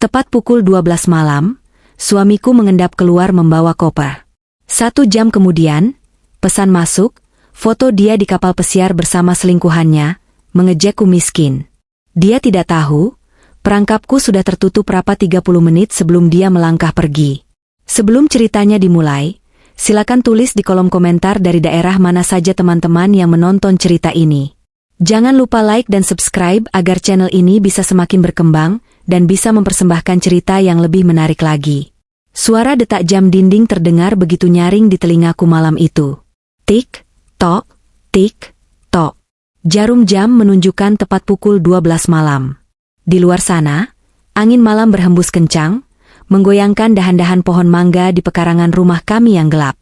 Tepat pukul 12 malam, suamiku mengendap keluar membawa koper. 1 jam kemudian, pesan masuk, foto dia di kapal pesiar bersama selingkuhannya, mengejekku miskin. Dia tidak tahu, perangkapku sudah tertutup rapat 30 menit sebelum dia melangkah pergi. Sebelum ceritanya dimulai, silakan tulis di kolom komentar dari daerah mana saja teman-teman yang menonton cerita ini. Jangan lupa like dan subscribe agar channel ini bisa semakin berkembang dan bisa mempersembahkan cerita yang lebih menarik lagi. Suara detak jam dinding terdengar begitu nyaring di telingaku malam itu. Tik, tok, tik, tok. Jarum jam menunjukkan tepat pukul 12 malam. Di luar sana, angin malam berhembus kencang, menggoyangkan dahan-dahan pohon mangga di pekarangan rumah kami yang gelap.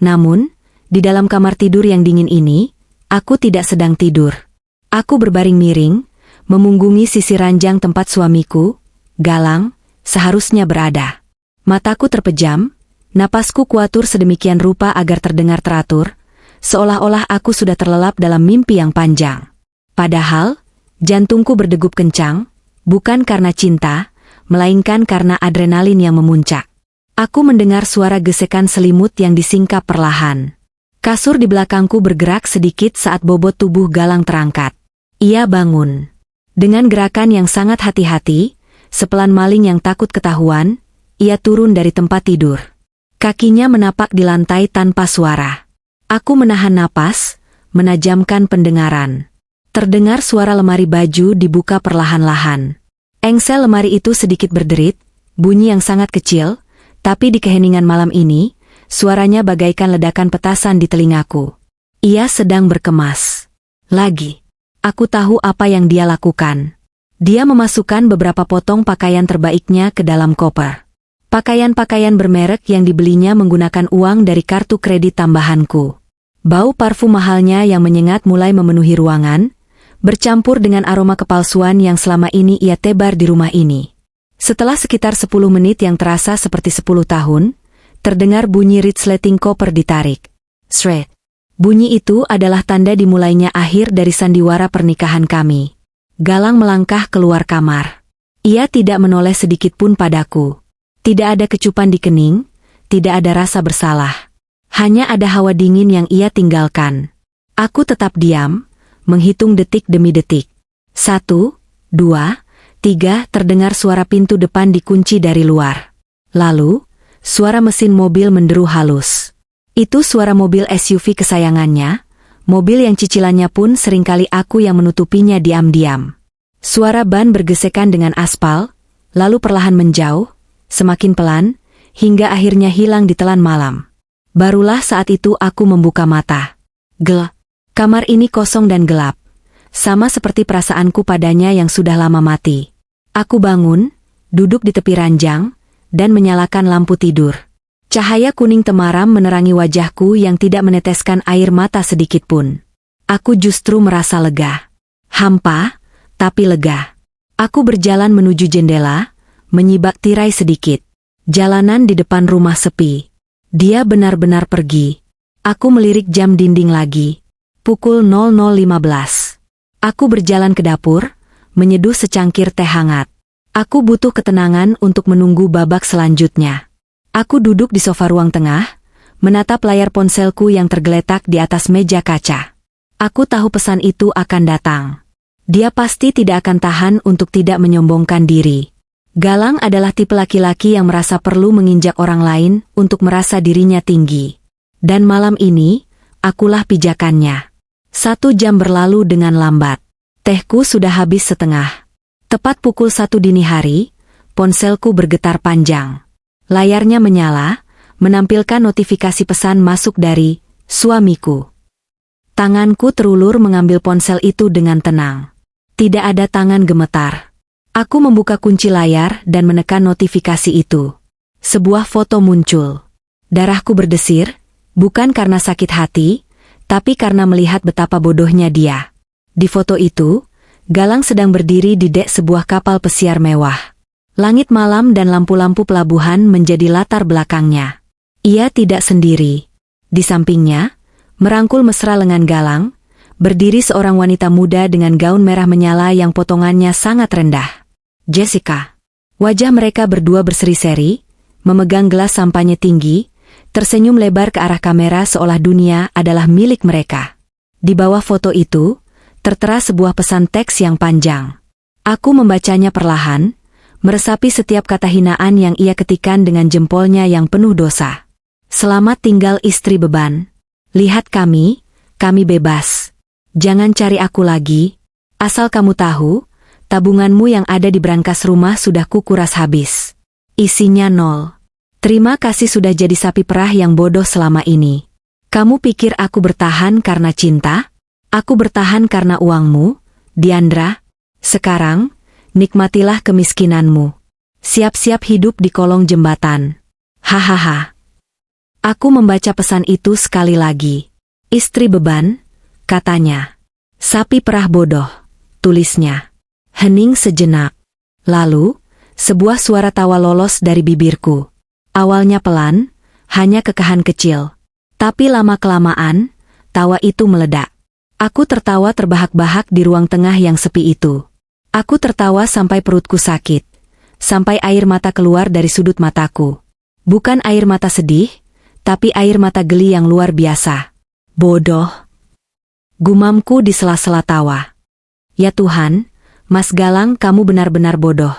Namun, di dalam kamar tidur yang dingin ini, aku tidak sedang tidur. Aku berbaring miring, memunggungi sisi ranjang tempat suamiku, Galang, seharusnya berada. Mataku terpejam, napasku kuatur sedemikian rupa agar terdengar teratur, seolah-olah aku sudah terlelap dalam mimpi yang panjang. Padahal, jantungku berdegup kencang, bukan karena cinta, melainkan karena adrenalin yang memuncak. Aku mendengar suara gesekan selimut yang disingkap perlahan. Kasur di belakangku bergerak sedikit saat bobot tubuh Galang terangkat. Ia bangun. Dengan gerakan yang sangat hati-hati, sepelan maling yang takut ketahuan, ia turun dari tempat tidur. Kakinya menapak di lantai tanpa suara. Aku menahan napas, menajamkan pendengaran. Terdengar suara lemari baju dibuka perlahan-lahan. Engsel lemari itu sedikit berderit, bunyi yang sangat kecil, tapi di keheningan malam ini, suaranya bagaikan ledakan petasan di telingaku. Ia sedang berkemas. Lagi. Aku tahu apa yang dia lakukan. Dia memasukkan beberapa potong pakaian terbaiknya ke dalam koper. Pakaian-pakaian bermerek yang dibelinya menggunakan uang dari kartu kredit tambahanku. Bau parfum mahalnya yang menyengat mulai memenuhi ruangan, bercampur dengan aroma kepalsuan yang selama ini ia tebar di rumah ini. Setelah sekitar 10 menit yang terasa seperti 10 tahun, terdengar bunyi resleting koper ditarik. Shred. Bunyi itu adalah tanda dimulainya akhir dari sandiwara pernikahan kami. Galang melangkah keluar kamar. Ia tidak menoleh sedikit pun padaku. Tidak ada kecupan di kening, tidak ada rasa bersalah. Hanya ada hawa dingin yang ia tinggalkan. Aku tetap diam, menghitung detik demi detik. 1, 2, 3 terdengar suara pintu depan dikunci dari luar. Lalu, suara mesin mobil menderu halus. Itu suara mobil SUV kesayangannya, mobil yang cicilannya pun seringkali aku yang menutupinya diam-diam. Suara ban bergesekan dengan aspal, lalu perlahan menjauh, semakin pelan, hingga akhirnya hilang di telan malam. Barulah saat itu aku membuka mata. Kamar ini kosong dan gelap, sama seperti perasaanku padanya yang sudah lama mati. Aku bangun, duduk di tepi ranjang, dan menyalakan lampu tidur. Cahaya kuning temaram menerangi wajahku yang tidak meneteskan air mata sedikit pun. Aku justru merasa lega. Hampa, tapi lega. Aku berjalan menuju jendela, menyibak tirai sedikit. Jalanan di depan rumah sepi. Dia benar-benar pergi. Aku melirik jam dinding lagi. Pukul 00.15. Aku berjalan ke dapur, menyeduh secangkir teh hangat. Aku butuh ketenangan untuk menunggu babak selanjutnya. Aku duduk di sofa ruang tengah, menatap layar ponselku yang tergeletak di atas meja kaca. Aku tahu pesan itu akan datang. Dia pasti tidak akan tahan untuk tidak menyombongkan diri. Galang adalah tipe laki-laki yang merasa perlu menginjak orang lain untuk merasa dirinya tinggi. Dan malam ini, akulah pijakannya. 1 jam berlalu dengan lambat. Tehku sudah habis setengah. Tepat pukul 1 dini hari, ponselku bergetar panjang. Layarnya menyala, menampilkan notifikasi pesan masuk dari suamiku. Tanganku terulur mengambil ponsel itu dengan tenang. Tidak ada tangan gemetar. Aku membuka kunci layar dan menekan notifikasi itu. Sebuah foto muncul. Darahku berdesir, bukan karena sakit hati, tapi karena melihat betapa bodohnya dia. Di foto itu, Galang sedang berdiri di dek sebuah kapal pesiar mewah. Langit malam dan lampu-lampu pelabuhan menjadi latar belakangnya. Ia tidak sendiri. Di sampingnya, merangkul mesra lengan Galang, berdiri seorang wanita muda dengan gaun merah menyala yang potongannya sangat rendah. Jessica. Wajah mereka berdua berseri-seri, memegang gelas sampanye tinggi, tersenyum lebar ke arah kamera seolah dunia adalah milik mereka. Di bawah foto itu, tertera sebuah pesan teks yang panjang. Aku membacanya perlahan, meresapi setiap kata hinaan yang ia ketikkan dengan jempolnya yang penuh dosa. Selamat tinggal istri beban. Lihat kami bebas. Jangan cari aku lagi. Asal kamu tahu, tabunganmu yang ada di brankas rumah sudah kukuras habis. Isinya 0. Terima kasih sudah jadi sapi perah yang bodoh selama ini. Kamu pikir aku bertahan karena cinta? Aku bertahan karena uangmu, Diandra. Sekarang, nikmatilah kemiskinanmu. Siap-siap hidup di kolong jembatan. Hahaha. Aku membaca pesan itu sekali lagi. Istri beban, katanya. Sapi perah bodoh, tulisnya. Hening sejenak. Lalu, sebuah suara tawa lolos dari bibirku. Awalnya pelan, hanya kekahan kecil. Tapi lama-kelamaan, tawa itu meledak. Aku tertawa terbahak-bahak di ruang tengah yang sepi itu. Aku tertawa sampai perutku sakit. Sampai air mata keluar dari sudut mataku. Bukan air mata sedih, tapi air mata geli yang luar biasa. Bodoh. Gumamku di sela-sela tawa. Ya Tuhan, Mas Galang, kamu benar-benar bodoh.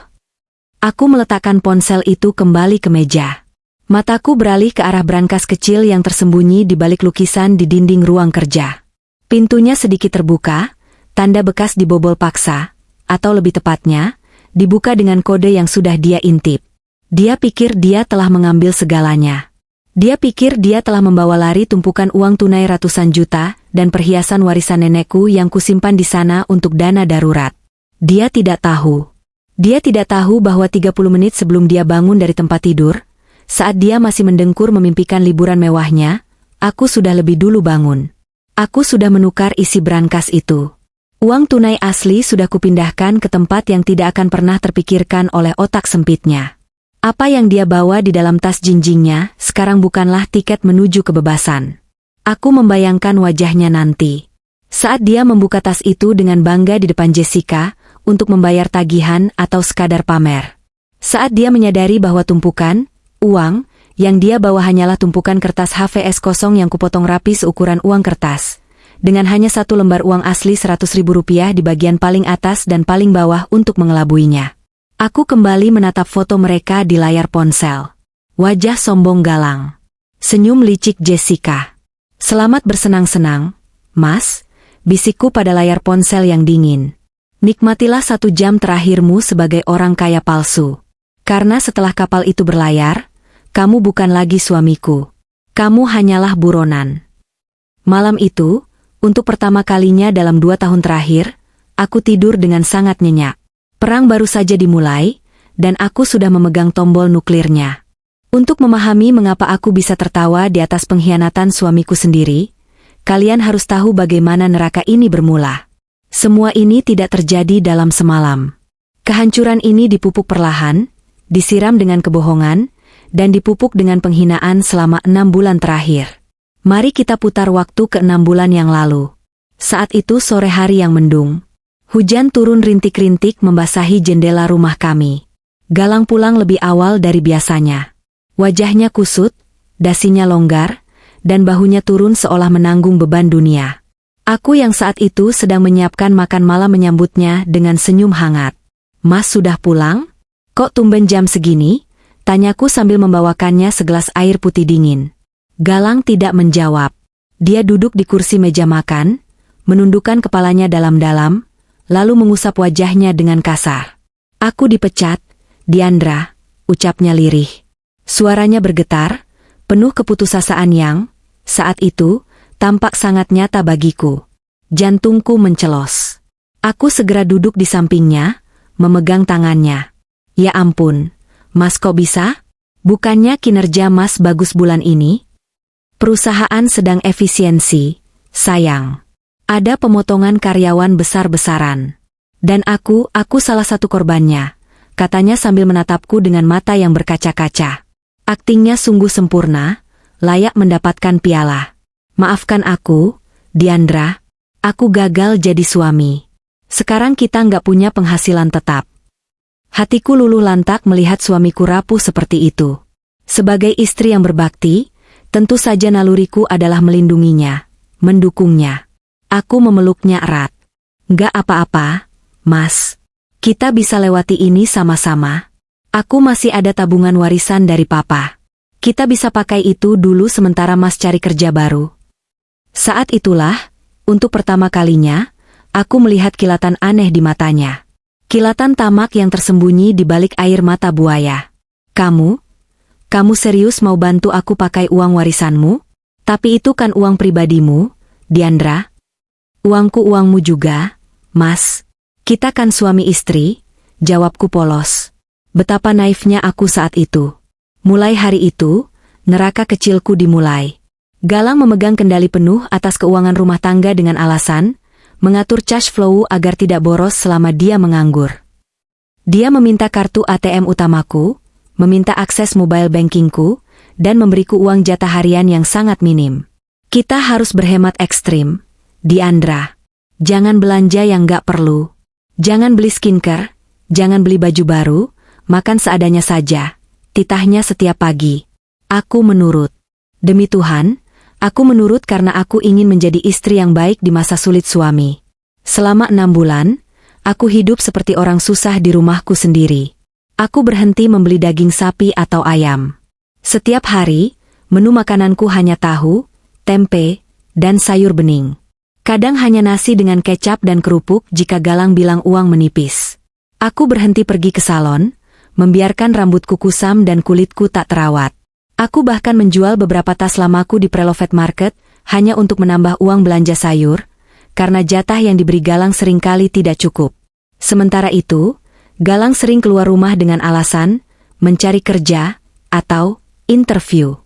Aku meletakkan ponsel itu kembali ke meja. Mataku beralih ke arah brankas kecil yang tersembunyi di balik lukisan di dinding ruang kerja. Pintunya sedikit terbuka, tanda bekas dibobol paksa, atau lebih tepatnya, dibuka dengan kode yang sudah dia intip. Dia pikir dia telah mengambil segalanya. Dia pikir dia telah membawa lari tumpukan uang tunai ratusan juta dan perhiasan warisan nenekku yang kusimpan di sana untuk dana darurat. Dia tidak tahu. Dia tidak tahu bahwa 30 menit sebelum dia bangun dari tempat tidur, saat dia masih mendengkur memimpikan liburan mewahnya, aku sudah lebih dulu bangun. Aku sudah menukar isi brankas itu. Uang tunai asli sudah kupindahkan ke tempat yang tidak akan pernah terpikirkan oleh otak sempitnya. Apa yang dia bawa di dalam tas jinjingnya sekarang bukanlah tiket menuju kebebasan. Aku membayangkan wajahnya nanti. Saat dia membuka tas itu dengan bangga di depan Jessica, untuk membayar tagihan atau sekadar pamer. Saat dia menyadari bahwa tumpukan uang yang dia bawa hanyalah tumpukan kertas HVS kosong yang kupotong rapi seukuran uang kertas. Dengan hanya satu lembar uang asli Rp100.000 di bagian paling atas dan paling bawah untuk mengelabuinya. Aku kembali menatap foto mereka di layar ponsel. Wajah sombong Galang. Senyum licik Jessica. Selamat bersenang-senang, Mas, bisikku pada layar ponsel yang dingin. Nikmatilah 1 jam terakhirmu sebagai orang kaya palsu. Karena setelah kapal itu berlayar, kamu bukan lagi suamiku. Kamu hanyalah buronan. Malam itu, untuk pertama kalinya dalam 2 tahun terakhir, aku tidur dengan sangat nyenyak. Perang baru saja dimulai, dan aku sudah memegang tombol nuklirnya. Untuk memahami mengapa aku bisa tertawa di atas pengkhianatan suamiku sendiri, kalian harus tahu bagaimana neraka ini bermula. Semua ini tidak terjadi dalam semalam. Kehancuran ini dipupuk perlahan, disiram dengan kebohongan, dan dipupuk dengan penghinaan selama 6 bulan terakhir. Mari kita putar waktu ke 6 bulan yang lalu. Saat itu sore hari yang mendung. Hujan turun rintik-rintik membasahi jendela rumah kami. Galang pulang lebih awal dari biasanya. Wajahnya kusut, dasinya longgar, dan bahunya turun seolah menanggung beban dunia. Aku yang saat itu sedang menyiapkan makan malam menyambutnya dengan senyum hangat. Mas sudah pulang? Kok tumben jam segini? Tanyaku sambil membawakannya segelas air putih dingin. Galang tidak menjawab. Dia duduk di kursi meja makan, menundukkan kepalanya dalam-dalam, lalu mengusap wajahnya dengan kasar. Aku dipecat, Diandra, ucapnya lirih. Suaranya bergetar, penuh keputusasaan yang, saat itu, tampak sangat nyata bagiku. Jantungku mencelos. Aku segera duduk di sampingnya, memegang tangannya. Ya ampun, Mas kok bisa? Bukannya kinerja Mas bagus bulan ini? Perusahaan sedang efisiensi, sayang. Ada pemotongan karyawan besar-besaran. Dan aku salah satu korbannya, katanya sambil menatapku dengan mata yang berkaca-kaca. Aktingnya sungguh sempurna, layak mendapatkan piala. Maafkan aku, Diandra, aku gagal jadi suami. Sekarang kita nggak punya penghasilan tetap. Hatiku luluh lantak melihat suamiku rapuh seperti itu. Sebagai istri yang berbakti, tentu saja naluriku adalah melindunginya, mendukungnya. Aku memeluknya erat. Nggak apa-apa, Mas. Kita bisa lewati ini sama-sama. Aku masih ada tabungan warisan dari Papa. Kita bisa pakai itu dulu sementara Mas cari kerja baru. Saat itulah, untuk pertama kalinya, aku melihat kilatan aneh di matanya. Kilatan tamak yang tersembunyi di balik air mata buaya. Kamu serius mau bantu aku pakai uang warisanmu? Tapi itu kan uang pribadimu, Diandra. Uangku uangmu juga, Mas. Kita kan suami istri, jawabku polos. Betapa naifnya aku saat itu. Mulai hari itu, neraka kecilku dimulai. Galang memegang kendali penuh atas keuangan rumah tangga dengan alasan mengatur cash flow agar tidak boros selama dia menganggur. Dia meminta kartu ATM utamaku, meminta akses mobile bankingku, dan memberiku uang jatah harian yang sangat minim. Kita harus berhemat ekstrim, Diandra. Jangan belanja yang gak perlu. Jangan beli skincare, jangan beli baju baru, makan seadanya saja, titahnya setiap pagi. Aku menurut. Demi Tuhan, aku menurut karena aku ingin menjadi istri yang baik di masa sulit suami. Selama 6 bulan, aku hidup seperti orang susah di rumahku sendiri. Aku berhenti membeli daging sapi atau ayam. Setiap hari, menu makananku hanya tahu, tempe, dan sayur bening. Kadang hanya nasi dengan kecap dan kerupuk jika Galang bilang uang menipis. Aku berhenti pergi ke salon, membiarkan rambutku kusam dan kulitku tak terawat. Aku bahkan menjual beberapa tas lamaku di Preloved Market, hanya untuk menambah uang belanja sayur, karena jatah yang diberi Galang seringkali tidak cukup. Sementara itu, Galang sering keluar rumah dengan alasan, mencari kerja, atau interview.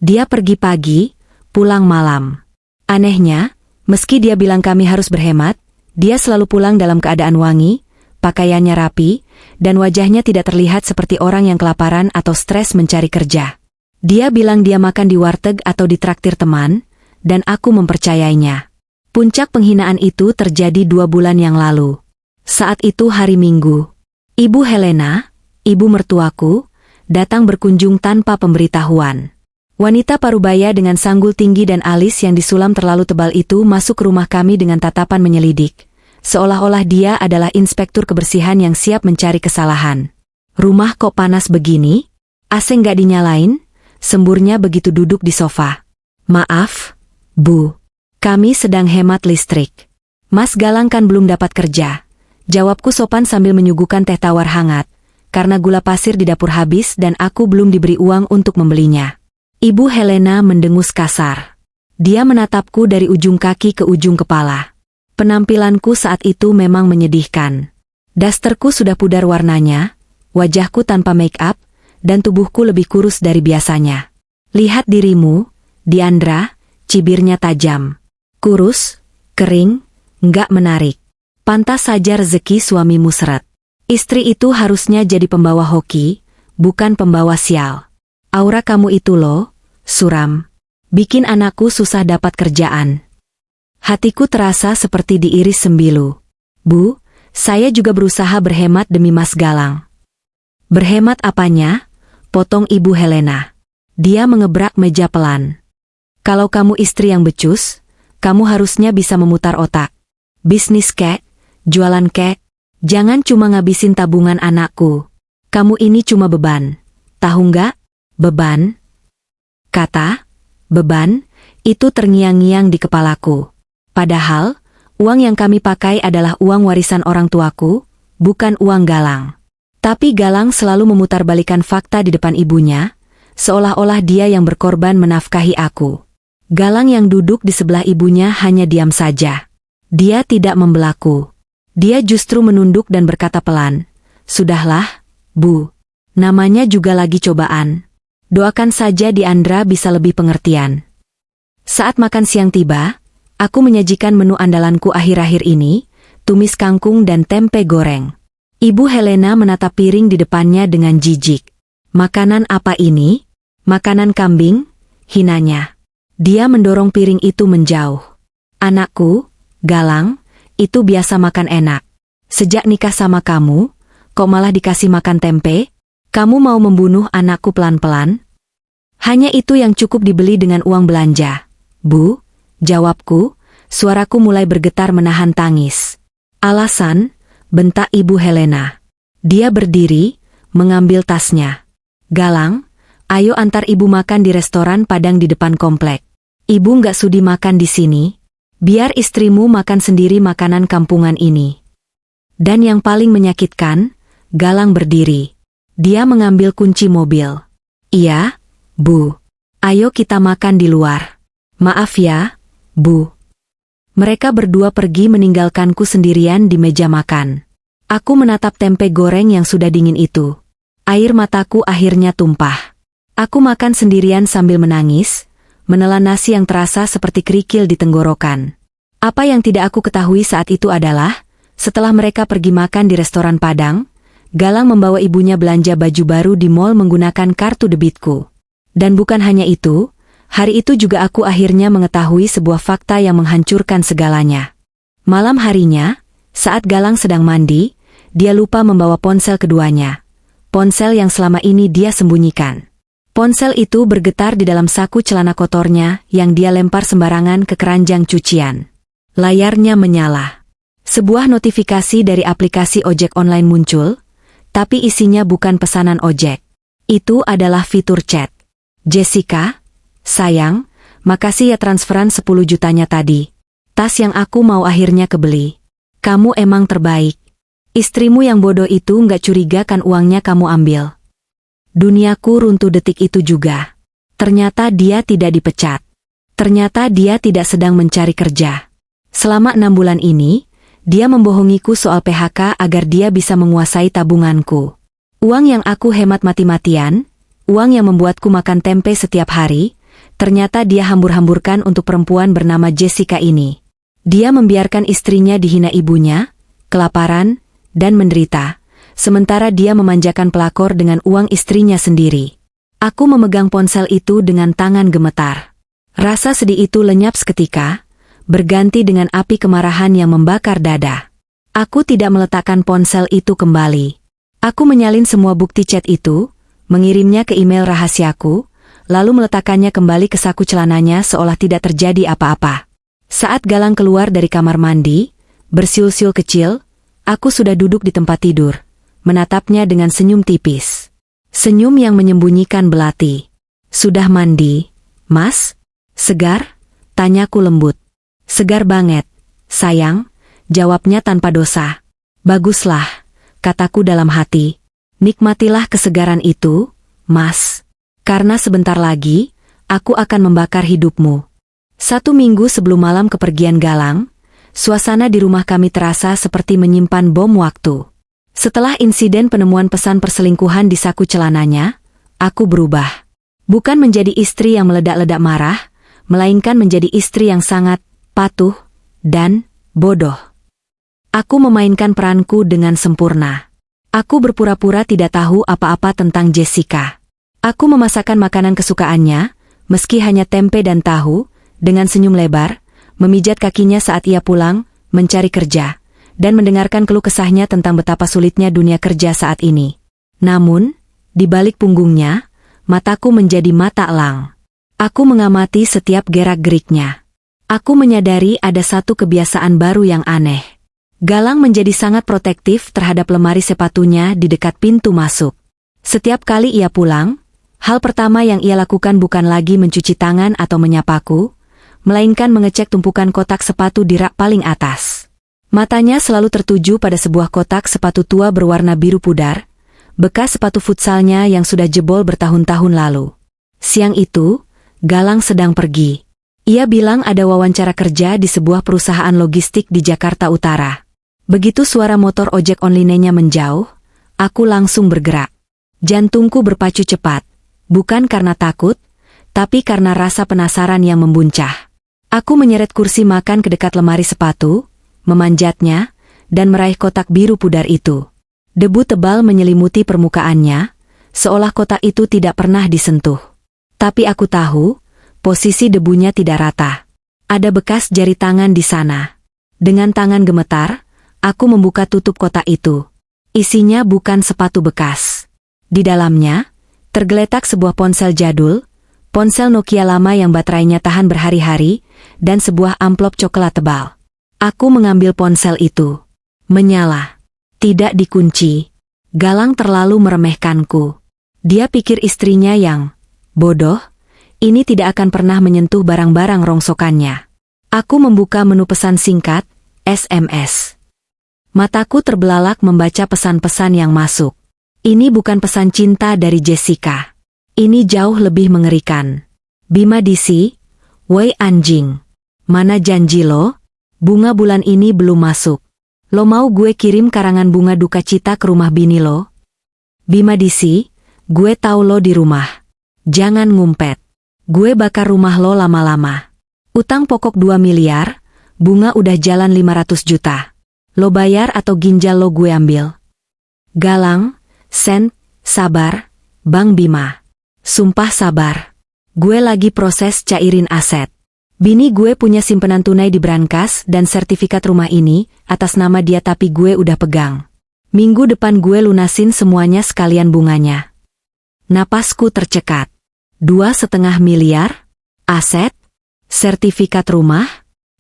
Dia pergi pagi, pulang malam. Anehnya, meski dia bilang kami harus berhemat, dia selalu pulang dalam keadaan wangi, pakaiannya rapi, dan wajahnya tidak terlihat seperti orang yang kelaparan atau stres mencari kerja. Dia bilang dia makan di warteg atau di traktir teman, dan aku mempercayainya. Puncak penghinaan itu terjadi 2 bulan yang lalu. Saat itu hari Minggu. Ibu Helena, ibu mertuaku, datang berkunjung tanpa pemberitahuan. Wanita parubaya dengan sanggul tinggi dan alis yang disulam terlalu tebal itu masuk ke rumah kami dengan tatapan menyelidik, seolah-olah dia adalah inspektur kebersihan yang siap mencari kesalahan. Rumah kok panas begini? AC nggak dinyalain? Semburnya begitu duduk di sofa. Maaf, Bu. Kami sedang hemat listrik. Mas Galang kan belum dapat kerja. Jawabku sopan sambil menyuguhkan teh tawar hangat, karena gula pasir di dapur habis dan aku belum diberi uang untuk membelinya. Ibu Helena mendengus kasar. Dia menatapku dari ujung kaki ke ujung kepala. Penampilanku saat itu memang menyedihkan. Dasterku sudah pudar warnanya, wajahku tanpa make up, dan tubuhku lebih kurus dari biasanya. Lihat dirimu, Diandra, cibirnya tajam. Kurus, kering, nggak menarik. Pantas saja rezeki suamimu seret. Istri itu harusnya jadi pembawa hoki, bukan pembawa sial. Aura kamu itu loh, suram. Bikin anakku susah dapat kerjaan. Hatiku terasa seperti diiris sembilu. Bu, saya juga berusaha berhemat demi Mas Galang. Berhemat apanya? Potong Ibu Helena. Dia mengebrak meja pelan. Kalau kamu istri yang becus, kamu harusnya bisa memutar otak. Bisnis kek, jualan kek, jangan cuma ngabisin tabungan anakku. Kamu ini cuma beban. Tahu nggak? Beban? Kata, beban, itu terngiang-ngiang di kepalaku. Padahal, uang yang kami pakai adalah uang warisan orang tuaku, bukan uang Galang. Tapi Galang selalu memutarbalikkan fakta di depan ibunya, seolah-olah dia yang berkorban menafkahi aku. Galang yang duduk di sebelah ibunya hanya diam saja. Dia tidak membelaku. Dia justru menunduk dan berkata pelan, "Sudahlah, Bu. Namanya juga lagi cobaan. Doakan saja Diandra bisa lebih pengertian." Saat makan siang tiba, aku menyajikan menu andalanku akhir-akhir ini, tumis kangkung dan tempe goreng. Ibu Helena menatap piring di depannya dengan jijik. "Makanan apa ini?" "Makanan kambing," hinanya. Dia mendorong piring itu menjauh. "Anakku, Galang, itu biasa makan enak. Sejak nikah sama kamu, kok malah dikasih makan tempe? Kamu mau membunuh anakku pelan-pelan? Hanya itu yang cukup dibeli dengan uang belanja. Bu, jawabku, suaraku mulai bergetar menahan tangis. Alasan, bentak Ibu Helena. Dia berdiri, mengambil tasnya. Galang, ayo antar ibu makan di restoran Padang di depan komplek. Ibu nggak sudi makan di sini. Biar istrimu makan sendiri makanan kampungan ini. Dan yang paling menyakitkan, Galang berdiri. Dia mengambil kunci mobil. Iya, Bu. Ayo kita makan di luar. Maaf ya, Bu. Mereka berdua pergi meninggalkanku sendirian di meja makan. Aku menatap tempe goreng yang sudah dingin itu. Air mataku akhirnya tumpah. Aku makan sendirian sambil menangis, menelan nasi yang terasa seperti kerikil di tenggorokan. Apa yang tidak aku ketahui saat itu adalah, setelah mereka pergi makan di restoran Padang, Galang membawa ibunya belanja baju baru di mall menggunakan kartu debitku. Dan bukan hanya itu, hari itu juga aku akhirnya mengetahui sebuah fakta yang menghancurkan segalanya. Malam harinya, saat Galang sedang mandi, dia lupa membawa ponsel keduanya. Ponsel yang selama ini dia sembunyikan. Ponsel itu bergetar di dalam saku celana kotornya yang dia lempar sembarangan ke keranjang cucian. Layarnya menyala. Sebuah notifikasi dari aplikasi ojek online muncul, tapi isinya bukan pesanan ojek. Itu adalah fitur chat. Jessica, sayang, makasih ya transferan 10 jutanya tadi. Tas yang aku mau akhirnya kebeli. Kamu emang terbaik. Istrimu yang bodoh itu nggak curiga kan uangnya kamu ambil. Duniaku runtuh detik itu juga. Ternyata dia tidak dipecat. Ternyata dia tidak sedang mencari kerja. Selama 6 bulan ini, dia membohongiku soal PHK agar dia bisa menguasai tabunganku. Uang yang aku hemat mati-matian, uang yang membuatku makan tempe setiap hari, ternyata dia hambur-hamburkan untuk perempuan bernama Jessica ini. Dia membiarkan istrinya dihina ibunya, kelaparan, dan menderita. Sementara dia memanjakan pelakor dengan uang istrinya sendiri. Aku memegang ponsel itu dengan tangan gemetar. Rasa sedih itu lenyap seketika, berganti dengan api kemarahan yang membakar dada. Aku tidak meletakkan ponsel itu kembali. Aku menyalin semua bukti chat itu, mengirimnya ke email rahasiaku, lalu meletakkannya kembali ke saku celananya seolah tidak terjadi apa-apa. Saat Galang keluar dari kamar mandi, bersiul-siul kecil, aku sudah duduk di tempat tidur. Menatapnya dengan senyum tipis. Senyum yang menyembunyikan belati. Sudah mandi, Mas? Segar? Tanyaku lembut. Segar banget, sayang, jawabnya tanpa dosa. Baguslah, kataku dalam hati. Nikmatilah kesegaran itu, Mas. Karena sebentar lagi, aku akan membakar hidupmu. 1 minggu sebelum malam kepergian Galang, suasana di rumah kami terasa seperti menyimpan bom waktu. Setelah insiden penemuan pesan perselingkuhan di saku celananya, aku berubah. Bukan menjadi istri yang meledak-ledak marah, melainkan menjadi istri yang sangat patuh dan bodoh. Aku memainkan peranku dengan sempurna. Aku berpura-pura tidak tahu apa-apa tentang Jessica. Aku memasakkan makanan kesukaannya, meski hanya tempe dan tahu, dengan senyum lebar, memijat kakinya saat ia pulang, mencari kerja, dan mendengarkan keluh kesahnya tentang betapa sulitnya dunia kerja saat ini. Namun, di balik punggungnya, mataku menjadi mata elang. Aku mengamati setiap gerak-geriknya. Aku menyadari ada satu kebiasaan baru yang aneh. Galang menjadi sangat protektif terhadap lemari sepatunya di dekat pintu masuk. Setiap kali ia pulang, hal pertama yang ia lakukan bukan lagi mencuci tangan atau menyapaku, melainkan mengecek tumpukan kotak sepatu di rak paling atas. Matanya selalu tertuju pada sebuah kotak sepatu tua berwarna biru pudar, bekas sepatu futsalnya yang sudah jebol bertahun-tahun lalu. Siang itu, Galang sedang pergi. Ia bilang ada wawancara kerja di sebuah perusahaan logistik di Jakarta Utara. Begitu suara motor ojek online-nya menjauh, aku langsung bergerak. Jantungku berpacu cepat, bukan karena takut, tapi karena rasa penasaran yang membuncah. Aku menyeret kursi makan ke dekat lemari sepatu, memanjatnya, dan meraih kotak biru pudar itu. Debu tebal menyelimuti permukaannya, seolah kotak itu tidak pernah disentuh. Tapi aku tahu, posisi debunya tidak rata. Ada bekas jari tangan di sana. Dengan tangan gemetar, aku membuka tutup kotak itu. Isinya bukan sepatu bekas. Di dalamnya, tergeletak sebuah ponsel jadul, ponsel Nokia lama yang baterainya tahan berhari-hari, dan sebuah amplop coklat tebal. Aku mengambil ponsel itu. Menyala. Tidak dikunci. Galang terlalu meremehkanku. Dia pikir istrinya yang bodoh, ini tidak akan pernah menyentuh barang-barang rongsokannya. Aku membuka menu pesan singkat, SMS. Mataku terbelalak membaca pesan-pesan yang masuk. Ini bukan pesan cinta dari Jessica. Ini jauh lebih mengerikan. Bima DC, woi anjing. Mana janji lo? Bunga bulan ini belum masuk. Lo mau gue kirim karangan bunga duka cita ke rumah bini lo? Bima DC, gue tahu lo di rumah. Jangan ngumpet. Gue bakar rumah lo lama-lama. Utang pokok 2 miliar, bunga udah jalan 500 juta. Lo bayar atau ginjal lo gue ambil? Galang, Sen, sabar, Bang Bima. Sumpah sabar. Gue lagi proses cairin aset. Bini gue punya simpenan tunai di brankas dan sertifikat rumah ini, atas nama dia tapi gue udah pegang. Minggu depan gue lunasin semuanya sekalian bunganya. Napasku tercekat. 2,5 miliar? Aset? Sertifikat rumah?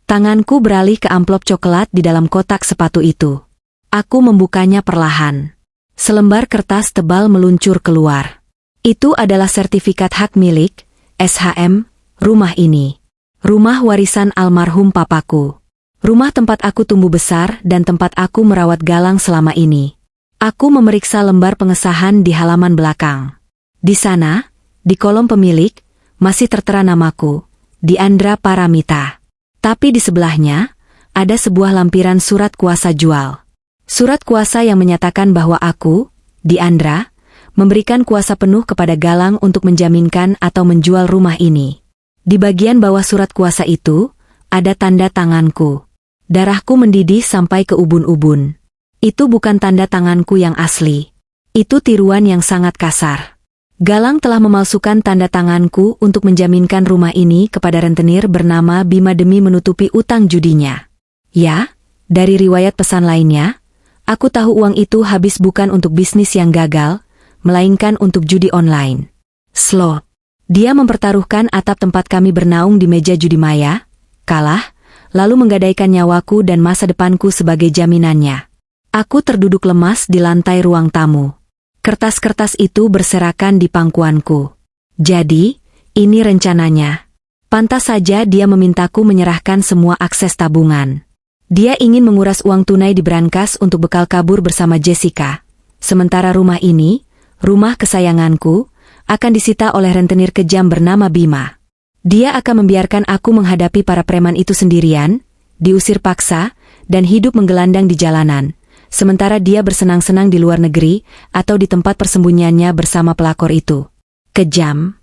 Tanganku beralih ke amplop coklat di dalam kotak sepatu itu. Aku membukanya perlahan. Selembar kertas tebal meluncur keluar. Itu adalah sertifikat hak milik, SHM, rumah ini. Rumah warisan almarhum papaku. Rumah tempat aku tumbuh besar dan tempat aku merawat Galang selama ini. Aku memeriksa lembar pengesahan di halaman belakang. Di sana, di kolom pemilik, masih tertera namaku, Diandra Paramita. Tapi di sebelahnya, ada sebuah lampiran surat kuasa jual. Surat kuasa yang menyatakan bahwa aku, Diandra, memberikan kuasa penuh kepada Galang untuk menjaminkan atau menjual rumah ini. Di bagian bawah surat kuasa itu, ada tanda tanganku. Darahku mendidih sampai ke ubun-ubun. Itu bukan tanda tanganku yang asli. Itu tiruan yang sangat kasar. Galang telah memalsukan tanda tanganku untuk menjaminkan rumah ini kepada rentenir bernama Bima demi menutupi utang judinya. Ya, dari riwayat pesan lainnya, aku tahu uang itu habis bukan untuk bisnis yang gagal, melainkan untuk judi online. Slot. Dia mempertaruhkan atap tempat kami bernaung di meja judi maya, kalah, lalu menggadaikan nyawaku dan masa depanku sebagai jaminannya. Aku terduduk lemas di lantai ruang tamu. Kertas-kertas itu berserakan di pangkuanku. Jadi, ini rencananya. Pantas saja dia memintaku menyerahkan semua akses tabungan. Dia ingin menguras uang tunai di brankas untuk bekal kabur bersama Jessica. Sementara rumah ini, rumah kesayanganku, akan disita oleh rentenir kejam bernama Bima. Dia akan membiarkan aku menghadapi para preman itu sendirian, diusir paksa, dan hidup menggelandang di jalanan. Sementara dia bersenang-senang di luar negeri atau di tempat persembunyiannya bersama pelakor itu. Kejam.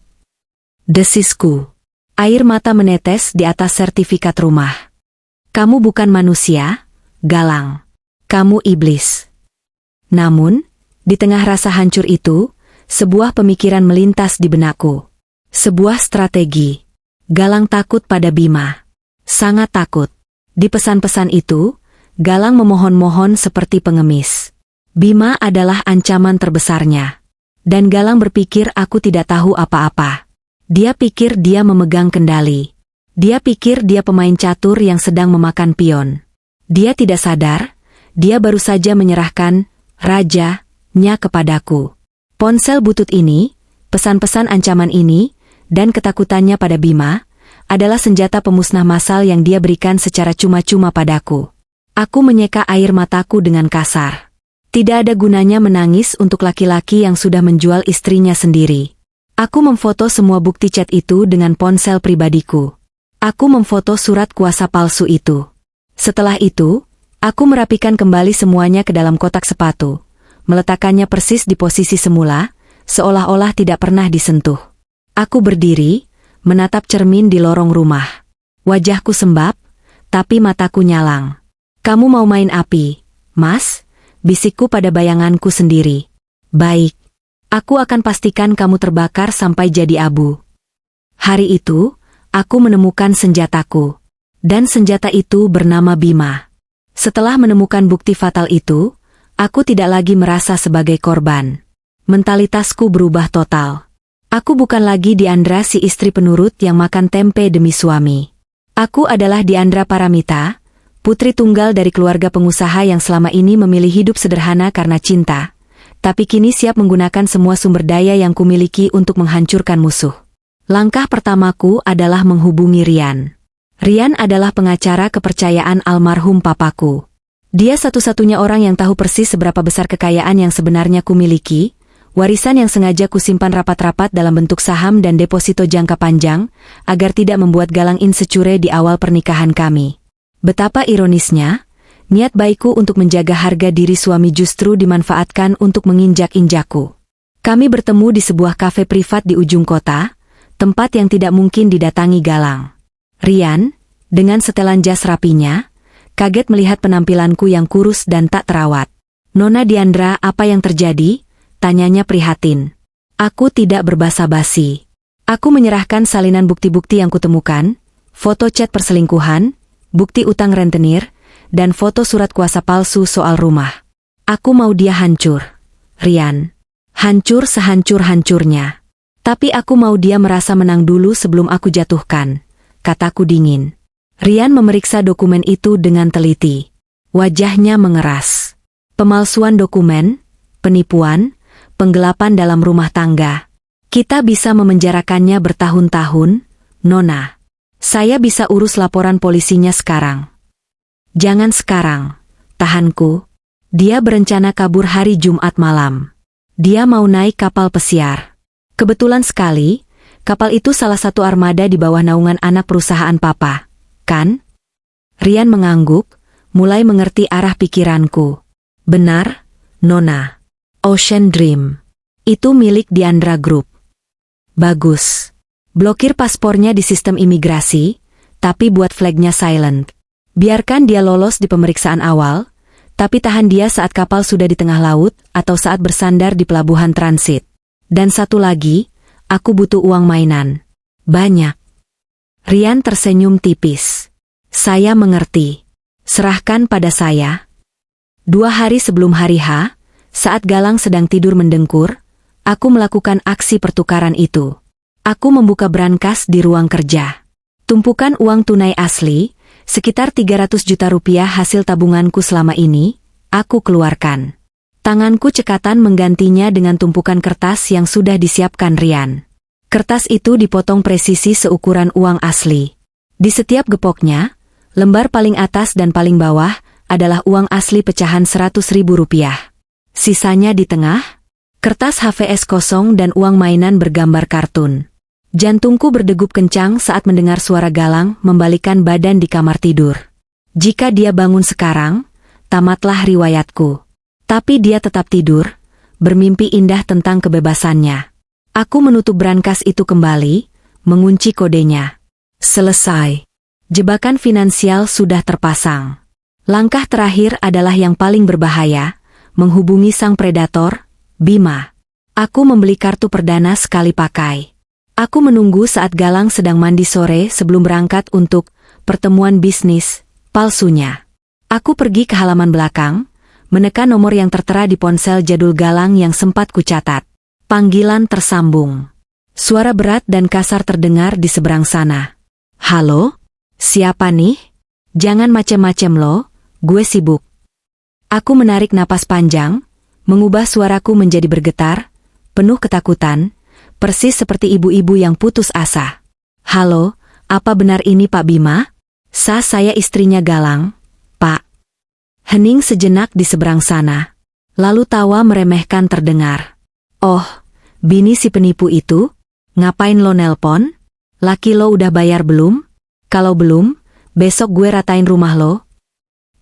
Desisku. Air mata menetes di atas sertifikat rumah. Kamu bukan manusia, Galang. Kamu iblis. Namun, di tengah rasa hancur itu, sebuah pemikiran melintas di benakku. Sebuah strategi. Galang takut pada Bima. Sangat takut. Di pesan-pesan itu, Galang memohon-mohon seperti pengemis. Bima adalah ancaman terbesarnya. Dan Galang berpikir aku tidak tahu apa-apa. Dia pikir dia memegang kendali. Dia pikir dia pemain catur yang sedang memakan pion. Dia tidak sadar, dia baru saja menyerahkan raja-nya kepadaku. Ponsel butut ini, pesan-pesan ancaman ini, dan ketakutannya pada Bima, adalah senjata pemusnah massal yang dia berikan secara cuma-cuma padaku. Aku menyeka air mataku dengan kasar. Tidak ada gunanya menangis untuk laki-laki yang sudah menjual istrinya sendiri. Aku memfoto semua bukti chat itu dengan ponsel pribadiku. Aku memfoto surat kuasa palsu itu. Setelah itu, aku merapikan kembali semuanya ke dalam kotak sepatu, meletakkannya persis di posisi semula, seolah-olah tidak pernah disentuh. Aku berdiri, menatap cermin di lorong rumah. Wajahku sembab, tapi mataku nyalang. Kamu mau main api, Mas? Bisikku pada bayanganku sendiri. Baik. Aku akan pastikan kamu terbakar sampai jadi abu. Hari itu, aku menemukan senjataku. Dan senjata itu bernama Bima. Setelah menemukan bukti fatal itu, Aku tidak lagi merasa sebagai korban. Mentalitasku berubah total. Aku bukan lagi Diandra si istri penurut yang makan tempe demi suami. Aku adalah Diandra Paramita, putri tunggal dari keluarga pengusaha yang selama ini memilih hidup sederhana karena cinta, tapi kini siap menggunakan semua sumber daya yang kumiliki untuk menghancurkan musuh. Langkah pertamaku adalah menghubungi Rian. Rian adalah pengacara kepercayaan almarhum papaku. Dia satu-satunya orang yang tahu persis seberapa besar kekayaan yang sebenarnya kumiliki, warisan yang sengaja kusimpan rapat-rapat dalam bentuk saham dan deposito jangka panjang, agar tidak membuat Galang insecure di awal pernikahan kami. Betapa ironisnya, niat baikku untuk menjaga harga diri suami justru dimanfaatkan untuk menginjak-injakku. Kami bertemu di sebuah kafe privat di ujung kota, tempat yang tidak mungkin didatangi Galang. Rian, dengan setelan jas rapinya, kaget melihat penampilanku yang kurus dan tak terawat. "Nona Diandra, apa yang terjadi?" tanyanya prihatin. Aku tidak berbasa-basi. Aku menyerahkan salinan bukti-bukti yang kutemukan, foto chat perselingkuhan, bukti utang rentenir, dan foto surat kuasa palsu soal rumah. Aku mau dia hancur. Rian. Hancur sehancur-hancurnya. Tapi aku mau dia merasa menang dulu sebelum aku jatuhkan, kataku dingin. Rian memeriksa dokumen itu dengan teliti. Wajahnya mengeras. Pemalsuan dokumen, penipuan, penggelapan dalam rumah tangga. Kita bisa memenjarakannya bertahun-tahun, Nona. Saya bisa urus laporan polisinya sekarang. Jangan sekarang, tahanku. Dia berencana kabur hari Jumat malam. Dia mau naik kapal pesiar. Kebetulan sekali, kapal itu salah satu armada di bawah naungan anak perusahaan papa, kan? Rian mengangguk, mulai mengerti arah pikiranku. Benar, Nona. Ocean Dream. Itu milik Diandra Group. Bagus. Blokir paspornya di sistem imigrasi, tapi buat flagnya silent. Biarkan dia lolos di pemeriksaan awal, tapi tahan dia saat kapal sudah di tengah laut atau saat bersandar di pelabuhan transit. Dan satu lagi, aku butuh uang mainan. Banyak. Rian tersenyum tipis. Saya mengerti. Serahkan pada saya. 2 hari sebelum hari H, saat Galang sedang tidur mendengkur, aku melakukan aksi pertukaran itu. Aku membuka brankas di ruang kerja. Tumpukan uang tunai asli, sekitar 300 juta rupiah hasil tabunganku selama ini, aku keluarkan. Tanganku cekatan menggantinya dengan tumpukan kertas yang sudah disiapkan Rian. Kertas itu dipotong presisi seukuran uang asli. Di setiap gepoknya, lembar paling atas dan paling bawah adalah uang asli pecahan 100.000 rupiah. Sisanya di tengah, kertas HVS kosong dan uang mainan bergambar kartun. Jantungku berdegup kencang saat mendengar suara Galang membalikkan badan di kamar tidur. Jika dia bangun sekarang, tamatlah riwayatku. Tapi dia tetap tidur, bermimpi indah tentang kebebasannya. Aku menutup brankas itu kembali, mengunci kodenya. Selesai. Jebakan finansial sudah terpasang. Langkah terakhir adalah yang paling berbahaya, menghubungi sang predator, Bima. Aku membeli kartu perdana sekali pakai. Aku menunggu saat Galang sedang mandi sore sebelum berangkat untuk pertemuan bisnis palsunya. Aku pergi ke halaman belakang, menekan nomor yang tertera di ponsel jadul Galang yang sempat kucatat. Panggilan tersambung. Suara berat dan kasar terdengar di seberang sana. Halo? Siapa nih? Jangan macem-macem lo, gue sibuk. Aku menarik napas panjang, mengubah suaraku menjadi bergetar, penuh ketakutan, persis seperti ibu-ibu yang putus asa. Halo, apa benar ini Pak Bima? Saya istrinya Galang, Pak. Hening sejenak di seberang sana. Lalu tawa meremehkan terdengar. Oh, bini si penipu itu? Ngapain lo nelpon? Laki lo udah bayar belum? Kalau belum, besok gue ratain rumah lo.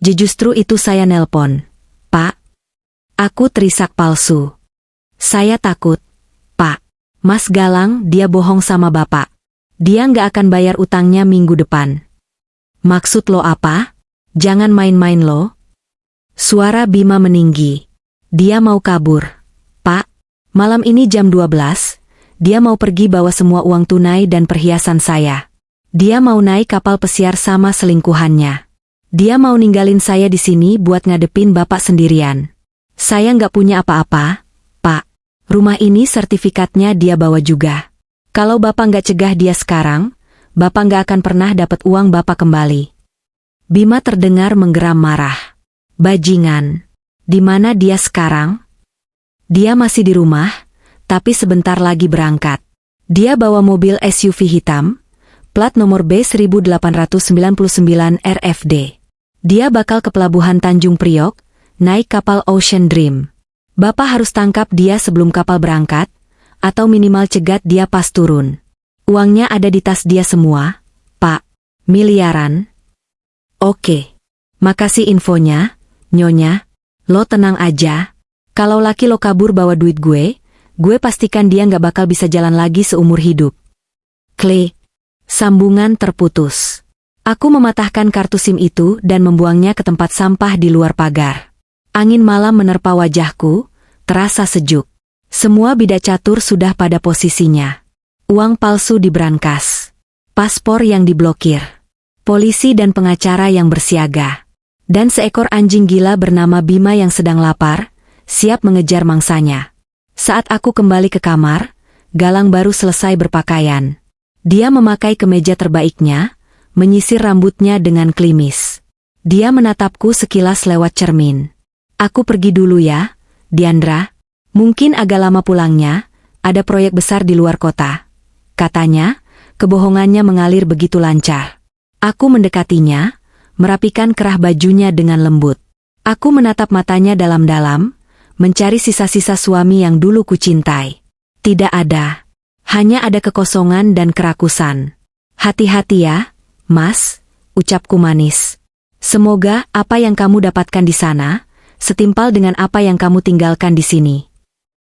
Justru itu saya nelpon. Pak. Aku terisak palsu. Saya takut. Pak. Mas Galang, dia bohong sama Bapak. Dia nggak akan bayar utangnya minggu depan. Maksud lo apa? Jangan main-main lo. Suara Bima meninggi. Dia mau kabur. Pak, malam ini jam 12, dia mau pergi bawa semua uang tunai dan perhiasan saya. Dia mau naik kapal pesiar sama selingkuhannya. Dia mau ninggalin saya di sini buat ngadepin Bapak sendirian. Saya nggak punya apa-apa, Pak. Rumah ini sertifikatnya dia bawa juga. Kalau Bapak nggak cegah dia sekarang, Bapak nggak akan pernah dapat uang Bapak kembali. Bima terdengar menggeram marah. Bajingan. Di mana dia sekarang? Dia masih di rumah, tapi sebentar lagi berangkat. Dia bawa mobil SUV hitam, plat nomor B1899 RFD. Dia bakal ke pelabuhan Tanjung Priok, naik kapal Ocean Dream. Bapak harus tangkap dia sebelum kapal berangkat, atau minimal cegat dia pas turun. Uangnya ada di tas dia semua, Pak. Miliaran. Oke. Makasih infonya, Nyonya. Lo tenang aja. Kalau laki lo kabur bawa duit gue pastikan dia nggak bakal bisa jalan lagi seumur hidup. Klik. Sambungan terputus. Aku mematahkan kartu SIM itu dan membuangnya ke tempat sampah di luar pagar. Angin malam menerpa wajahku, terasa sejuk. Semua bidak catur sudah pada posisinya. Uang palsu di brankas. Paspor yang diblokir. Polisi dan pengacara yang bersiaga. Dan seekor anjing gila bernama Bima yang sedang lapar, siap mengejar mangsanya. Saat aku kembali ke kamar, Galang baru selesai berpakaian. Dia memakai kemeja terbaiknya, menyisir rambutnya dengan klimis. Dia menatapku sekilas lewat cermin. Aku pergi dulu ya, Diandra. Mungkin agak lama pulangnya, ada proyek besar di luar kota. Katanya, kebohongannya mengalir begitu lancar. Aku mendekatinya, merapikan kerah bajunya dengan lembut. Aku menatap matanya dalam-dalam, mencari sisa-sisa suami yang dulu kucintai. Tidak ada. Hanya ada kekosongan dan kerakusan. Hati-hati ya, Mas, ucapku manis. Semoga apa yang kamu dapatkan di sana, setimpal dengan apa yang kamu tinggalkan di sini.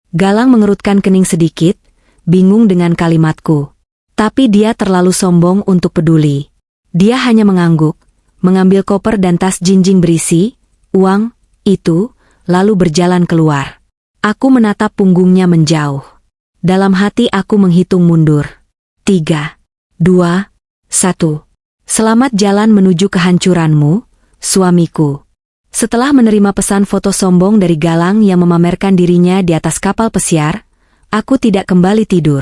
Galang mengerutkan kening sedikit, bingung dengan kalimatku. Tapi dia terlalu sombong untuk peduli. Dia hanya mengangguk, mengambil koper dan tas jinjing berisi uang itu, lalu berjalan keluar. Aku menatap punggungnya menjauh. Dalam hati aku menghitung mundur. 3, 2, 1. Selamat jalan menuju kehancuranmu, suamiku. Setelah menerima pesan foto sombong dari Galang yang memamerkan dirinya di atas kapal pesiar, aku tidak kembali tidur.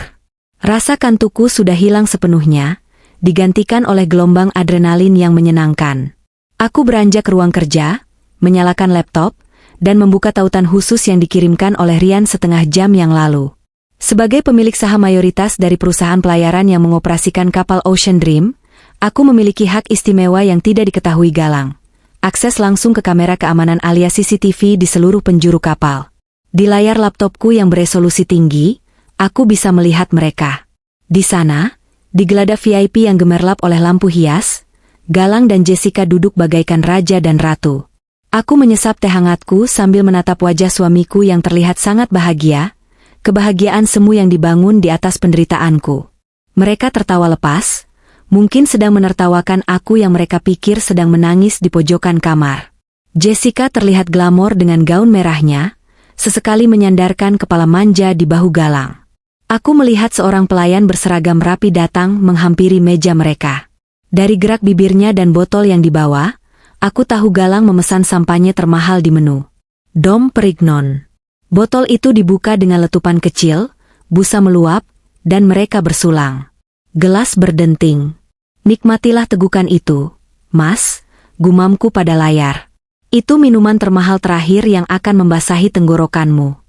Rasa kantukku sudah hilang sepenuhnya, digantikan oleh gelombang adrenalin yang menyenangkan. Aku beranjak ke ruang kerja, menyalakan laptop, dan membuka tautan khusus yang dikirimkan oleh Rian setengah jam yang lalu. Sebagai pemilik saham mayoritas dari perusahaan pelayaran yang mengoperasikan kapal Ocean Dream, aku memiliki hak istimewa yang tidak diketahui Galang. Akses langsung ke kamera keamanan alias CCTV di seluruh penjuru kapal. Di layar laptopku yang beresolusi tinggi, aku bisa melihat mereka. Di sana, di geladak VIP yang gemerlap oleh lampu hias, Galang dan Jessica duduk bagaikan raja dan ratu. Aku menyesap teh hangatku sambil menatap wajah suamiku yang terlihat sangat bahagia, kebahagiaan semu yang dibangun di atas penderitaanku. Mereka tertawa lepas, mungkin sedang menertawakan aku yang mereka pikir sedang menangis di pojokan kamar. Jessica terlihat glamor dengan gaun merahnya, sesekali menyandarkan kepala manja di bahu Galang. Aku melihat seorang pelayan berseragam rapi datang menghampiri meja mereka. Dari gerak bibirnya dan botol yang dibawa, aku tahu Galang memesan sampanye termahal di menu. Dom Perignon. Botol itu dibuka dengan letupan kecil, busa meluap, dan mereka bersulang. Gelas berdenting. Nikmatilah tegukan itu, Mas, gumamku pada layar. Itu minuman termahal terakhir yang akan membasahi tenggorokanmu.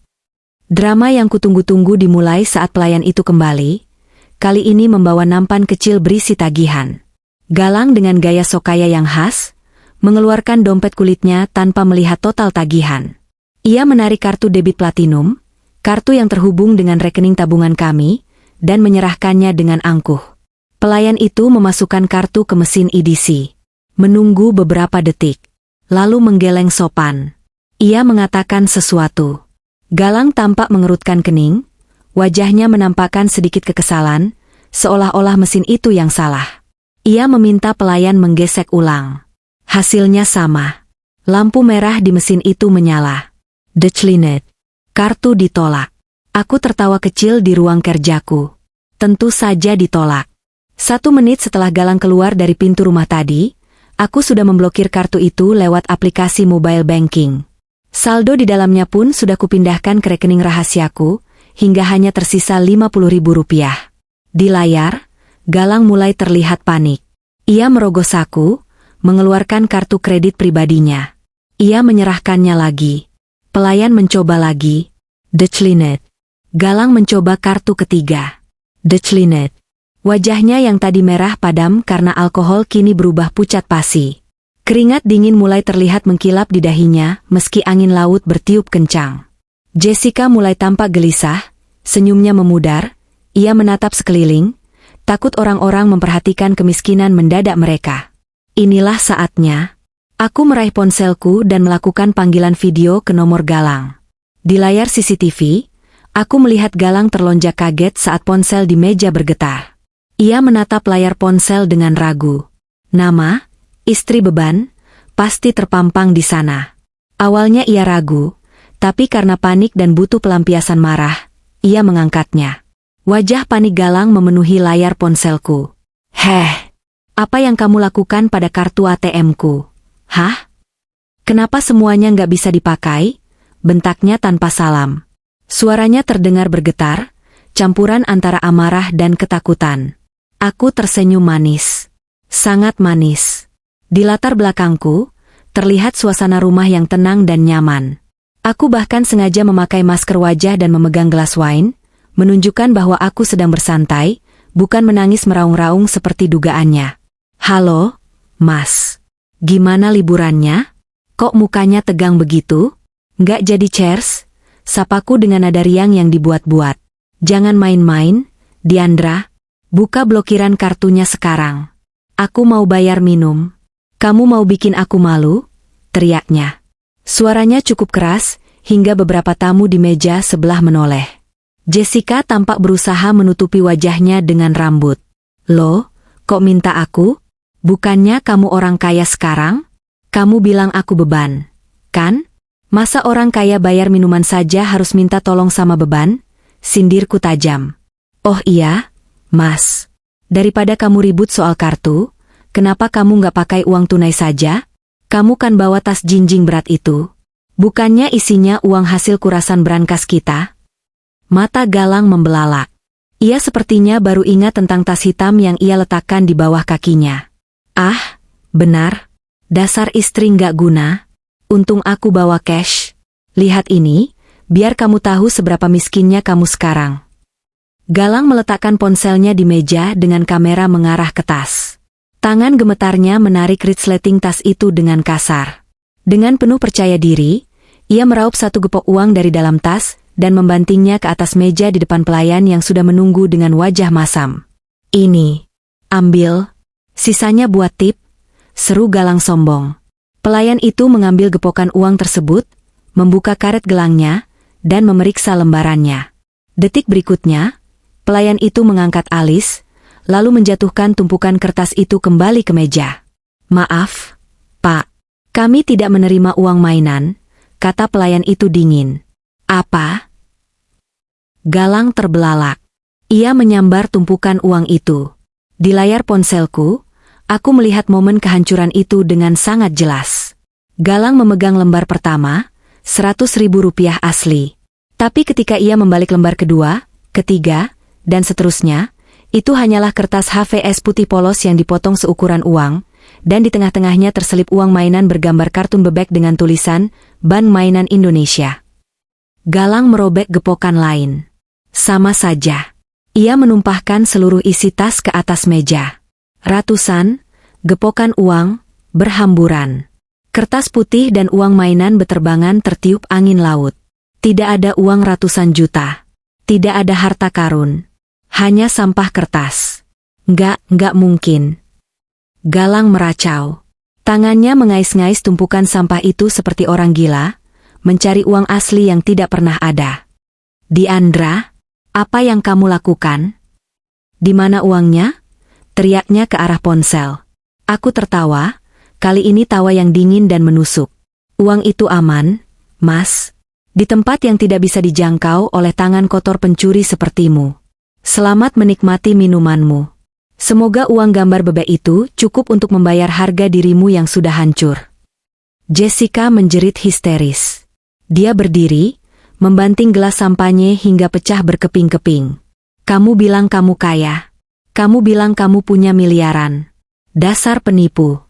Drama yang kutunggu-tunggu dimulai saat pelayan itu kembali, kali ini membawa nampan kecil berisi tagihan. Galang dengan gaya sokaya yang khas, mengeluarkan dompet kulitnya tanpa melihat total tagihan. Ia menarik kartu debit platinum, kartu yang terhubung dengan rekening tabungan kami, dan menyerahkannya dengan angkuh. Pelayan itu memasukkan kartu ke mesin EDC. Menunggu beberapa detik, lalu menggeleng sopan. Ia mengatakan sesuatu. Galang tampak mengerutkan kening, wajahnya menampakkan sedikit kekesalan, seolah-olah mesin itu yang salah. Ia meminta pelayan menggesek ulang. Hasilnya sama. Lampu merah di mesin itu menyala. Declinet. Kartu ditolak. Aku tertawa kecil di ruang kerjaku. Tentu saja ditolak. 1 menit setelah Galang keluar dari pintu rumah tadi, aku sudah memblokir kartu itu lewat aplikasi mobile banking. Saldo di dalamnya pun sudah kupindahkan ke rekening rahasiaku, hingga hanya tersisa Rp50.000. Di layar, Galang mulai terlihat panik. Ia merogoh saku, mengeluarkan kartu kredit pribadinya. Ia menyerahkannya lagi. Pelayan mencoba lagi. Declinet. Galang mencoba kartu ketiga. Declinet. Wajahnya yang tadi merah padam karena alkohol kini berubah pucat pasi. Keringat dingin mulai terlihat mengkilap di dahinya meski angin laut bertiup kencang. Jessica mulai tampak gelisah, senyumnya memudar, ia menatap sekeliling, takut orang-orang memperhatikan kemiskinan mendadak mereka. Inilah saatnya. Aku meraih ponselku dan melakukan panggilan video ke nomor Galang. Di layar CCTV, aku melihat Galang terlonjak kaget saat ponsel di meja bergetar. Ia menatap layar ponsel dengan ragu. Nama, istri beban, pasti terpampang di sana. Awalnya ia ragu, tapi karena panik dan butuh pelampiasan marah, ia mengangkatnya. Wajah panik Galang memenuhi layar ponselku. Heh, apa yang kamu lakukan pada kartu ATM-ku? Hah? Kenapa semuanya nggak bisa dipakai? Bentaknya tanpa salam. Suaranya terdengar bergetar, campuran antara amarah dan ketakutan. Aku tersenyum manis. Sangat manis. Di latar belakangku, terlihat suasana rumah yang tenang dan nyaman. Aku bahkan sengaja memakai masker wajah dan memegang gelas wine, menunjukkan bahwa aku sedang bersantai, bukan menangis meraung-raung seperti dugaannya. Halo, Mas. Gimana liburannya? Kok mukanya tegang begitu? Nggak jadi cheers? Sapaku dengan nada riang yang dibuat-buat. Jangan main-main, Diandra. Buka blokiran kartunya sekarang. Aku mau bayar minum. Kamu mau bikin aku malu? Teriaknya. Suaranya cukup keras, hingga beberapa tamu di meja sebelah menoleh. Jessica tampak berusaha menutupi wajahnya dengan rambut. Loh, kok minta aku? Bukannya kamu orang kaya sekarang? Kamu bilang aku beban, kan? Masa orang kaya bayar minuman saja harus minta tolong sama beban? Sindirku tajam. Oh iya, Mas. Daripada kamu ribut soal kartu, kenapa kamu nggak pakai uang tunai saja? Kamu kan bawa tas jinjing berat itu. Bukannya isinya uang hasil kurasan brankas kita? Mata Galang membelalak. Ia sepertinya baru ingat tentang tas hitam yang ia letakkan di bawah kakinya. Ah, benar. Dasar istri nggak guna. Untung aku bawa cash. Lihat ini, biar kamu tahu seberapa miskinnya kamu sekarang. Galang meletakkan ponselnya di meja dengan kamera mengarah ke tas. Tangan gemetarnya menarik resleting tas itu dengan kasar. Dengan penuh percaya diri, ia meraup satu gepok uang dari dalam tas, dan membantingnya ke atas meja di depan pelayan yang sudah menunggu dengan wajah masam. Ini, ambil, sisanya buat tip, seru Galang sombong. Pelayan itu mengambil gepokan uang tersebut, membuka karet gelangnya, dan memeriksa lembarannya. Detik berikutnya, pelayan itu mengangkat alis, lalu menjatuhkan tumpukan kertas itu kembali ke meja. Maaf, Pak, kami tidak menerima uang mainan, kata pelayan itu dingin. Apa? Galang terbelalak. Ia menyambar tumpukan uang itu. Di layar ponselku, aku melihat momen kehancuran itu dengan sangat jelas. Galang memegang lembar pertama, Rp100.000 asli. Tapi ketika ia membalik lembar kedua, ketiga, dan seterusnya, itu hanyalah kertas HVS putih polos yang dipotong seukuran uang, dan di tengah-tengahnya terselip uang mainan bergambar kartun bebek dengan tulisan, Bank Mainan Indonesia. Galang merobek gepokan lain. Sama saja. Ia menumpahkan seluruh isi tas ke atas meja. Ratusan, gepokan uang, berhamburan. Kertas putih dan uang mainan beterbangan tertiup angin laut. Tidak ada uang ratusan juta. Tidak ada harta karun. Hanya sampah kertas. Nggak mungkin. Galang meracau. Tangannya mengais-ngais tumpukan sampah itu seperti orang gila, mencari uang asli yang tidak pernah ada. Diandra, apa yang kamu lakukan? Di mana uangnya? Teriaknya ke arah ponsel. Aku tertawa, kali ini tawa yang dingin dan menusuk. Uang itu aman, Mas. Di tempat yang tidak bisa dijangkau oleh tangan kotor pencuri sepertimu. Selamat menikmati minumanmu. Semoga uang gambar bebek itu cukup untuk membayar harga dirimu yang sudah hancur. Jessica menjerit histeris. Dia berdiri, membanting gelas sampanye hingga pecah berkeping-keping. Kamu bilang kamu kaya. Kamu bilang kamu punya miliaran. Dasar penipu.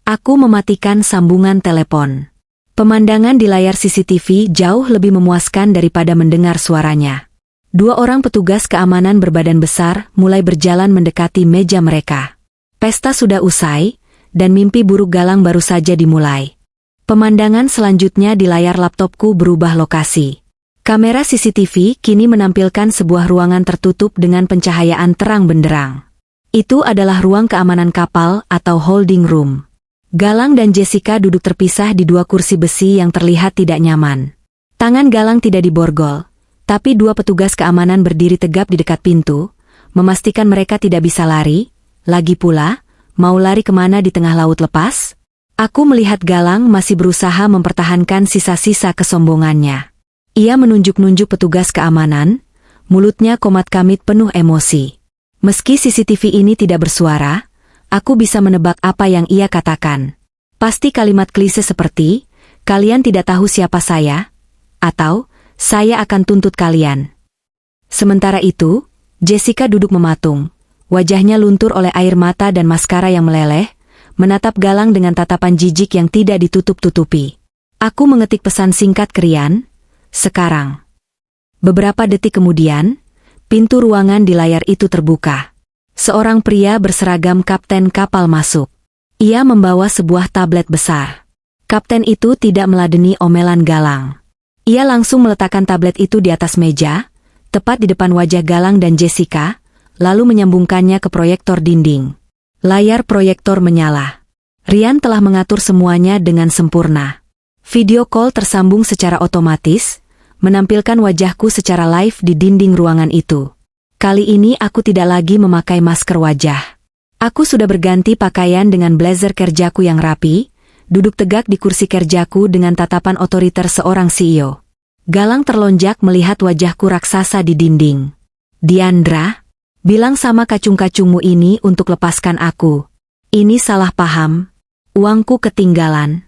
Aku mematikan sambungan telepon. Pemandangan di layar CCTV jauh lebih memuaskan daripada mendengar suaranya. Dua orang petugas keamanan berbadan besar mulai berjalan mendekati meja mereka. Pesta sudah usai, dan mimpi buruk Galang baru saja dimulai. Pemandangan selanjutnya di layar laptopku berubah lokasi. Kamera CCTV kini menampilkan sebuah ruangan tertutup dengan pencahayaan terang benderang. Itu adalah ruang keamanan kapal atau holding room. Galang dan Jessica duduk terpisah di dua kursi besi yang terlihat tidak nyaman. Tangan Galang tidak diborgol, tapi dua petugas keamanan berdiri tegap di dekat pintu, memastikan mereka tidak bisa lari. Lagi pula, mau lari kemana di tengah laut lepas? Aku melihat Galang masih berusaha mempertahankan sisa-sisa kesombongannya. Ia menunjuk-nunjuk petugas keamanan, mulutnya komat-kamit penuh emosi. Meski CCTV ini tidak bersuara, aku bisa menebak apa yang ia katakan. Pasti kalimat klise seperti, kalian tidak tahu siapa saya, atau, saya akan tuntut kalian. Sementara itu, Jessica duduk mematung. Wajahnya luntur oleh air mata dan maskara yang meleleh, menatap Galang dengan tatapan jijik yang tidak ditutup-tutupi. Aku mengetik pesan singkat ke Rian, sekarang. Beberapa detik kemudian, pintu ruangan di layar itu terbuka. Seorang pria berseragam kapten kapal masuk. Ia membawa sebuah tablet besar. Kapten itu tidak meladeni omelan Galang. Ia langsung meletakkan tablet itu di atas meja, tepat di depan wajah Galang dan Jessica, lalu menyambungkannya ke proyektor dinding. Layar proyektor menyala. Rian telah mengatur semuanya dengan sempurna. Video call tersambung secara otomatis, menampilkan wajahku secara live di dinding ruangan itu. Kali ini aku tidak lagi memakai masker wajah. Aku sudah berganti pakaian dengan blazer kerjaku yang rapi, duduk tegak di kursi kerjaku dengan tatapan otoriter seorang CEO. Galang terlonjak melihat wajahku raksasa di dinding. Diandra, bilang sama kacung-kacungmu ini untuk lepaskan aku. Ini salah paham. Uangku ketinggalan.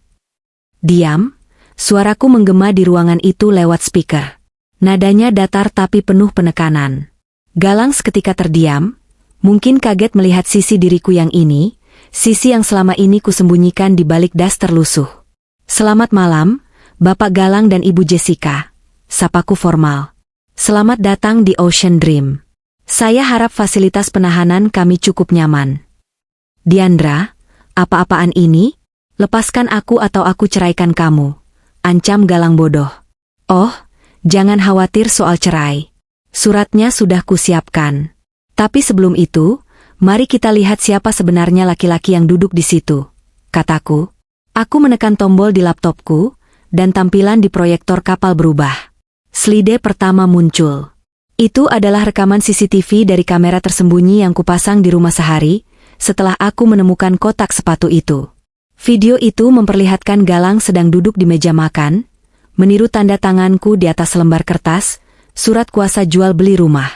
Diam, suaraku menggema di ruangan itu lewat speaker. Nadanya datar tapi penuh penekanan. Galang seketika terdiam, mungkin kaget melihat sisi diriku yang ini, sisi yang selama ini kusembunyikan di balik das terlusuh. Selamat malam, Bapak Galang dan Ibu Jessica, sapaku formal. Selamat datang di Ocean Dream. Saya harap fasilitas penahanan kami cukup nyaman. Diandra, apa-apaan ini? Lepaskan aku atau aku ceraikan kamu, ancam Galang bodoh. Oh, jangan khawatir soal cerai. Suratnya sudah kusiapkan. Tapi sebelum itu, mari kita lihat siapa sebenarnya laki-laki yang duduk di situ, kataku. Aku menekan tombol di laptopku, dan tampilan di proyektor kapal berubah. Slide pertama muncul. Itu adalah rekaman CCTV dari kamera tersembunyi yang kupasang di rumah sehari, setelah aku menemukan kotak sepatu itu. Video itu memperlihatkan Galang sedang duduk di meja makan, meniru tanda tanganku di atas lembar kertas, surat kuasa jual beli rumah.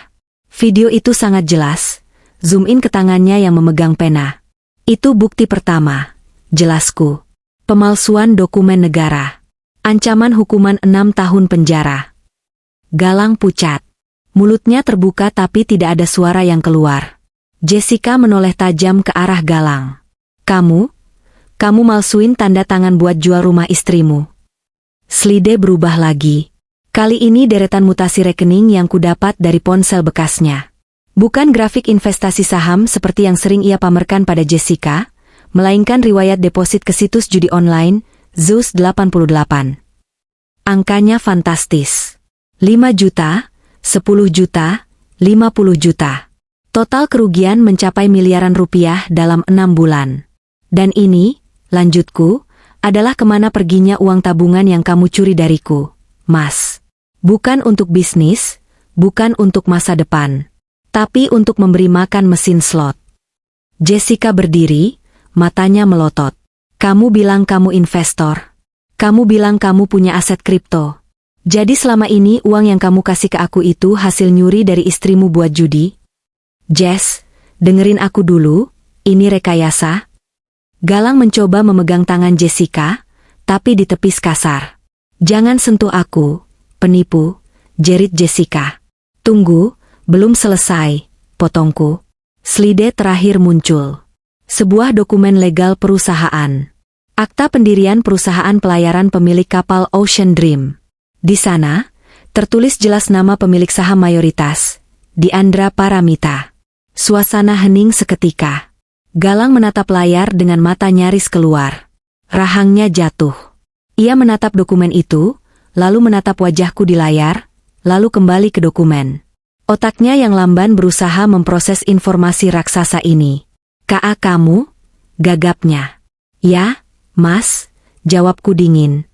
Video itu sangat jelas, zoom in ke tangannya yang memegang pena. Itu bukti pertama, jelasku. Pemalsuan dokumen negara. Ancaman hukuman 6 tahun penjara. Galang pucat. Mulutnya terbuka tapi tidak ada suara yang keluar. Jessica menoleh tajam ke arah Galang. Kamu malsuin tanda tangan buat jual rumah istrimu. Slide berubah lagi. Kali ini deretan mutasi rekening yang kudapat dari ponsel bekasnya. Bukan grafik investasi saham seperti yang sering ia pamerkan pada Jessica, melainkan riwayat deposit ke situs judi online, Zeus 88. Angkanya fantastis. 5 juta, 10 juta, 50 juta. Total kerugian mencapai miliaran rupiah dalam 6 bulan. Dan ini, lanjutku, adalah kemana perginya uang tabungan yang kamu curi dariku, Mas. Bukan untuk bisnis, bukan untuk masa depan, tapi untuk memberi makan mesin slot. Jessica berdiri, matanya melotot. Kamu bilang kamu investor. Kamu bilang kamu punya aset kripto. Jadi selama ini uang yang kamu kasih ke aku itu hasil nyuri dari istrimu buat judi? Jess, dengerin aku dulu, ini rekayasa. Galang mencoba memegang tangan Jessica, tapi ditepis kasar. Jangan sentuh aku, penipu, jerit Jessica. Tunggu, belum selesai, potongku. Slide terakhir muncul. Sebuah dokumen legal perusahaan. Akta pendirian perusahaan pelayaran pemilik kapal Ocean Dream. Di sana, tertulis jelas nama pemilik saham mayoritas, Diandra Paramita. Suasana hening seketika. Galang menatap layar dengan mata nyaris keluar. Rahangnya jatuh. Ia menatap dokumen itu, lalu menatap wajahku di layar, lalu kembali ke dokumen. Otaknya yang lamban berusaha memproses informasi raksasa ini. "Ka kamu?" gagapnya. "Ya, Mas," jawabku dingin.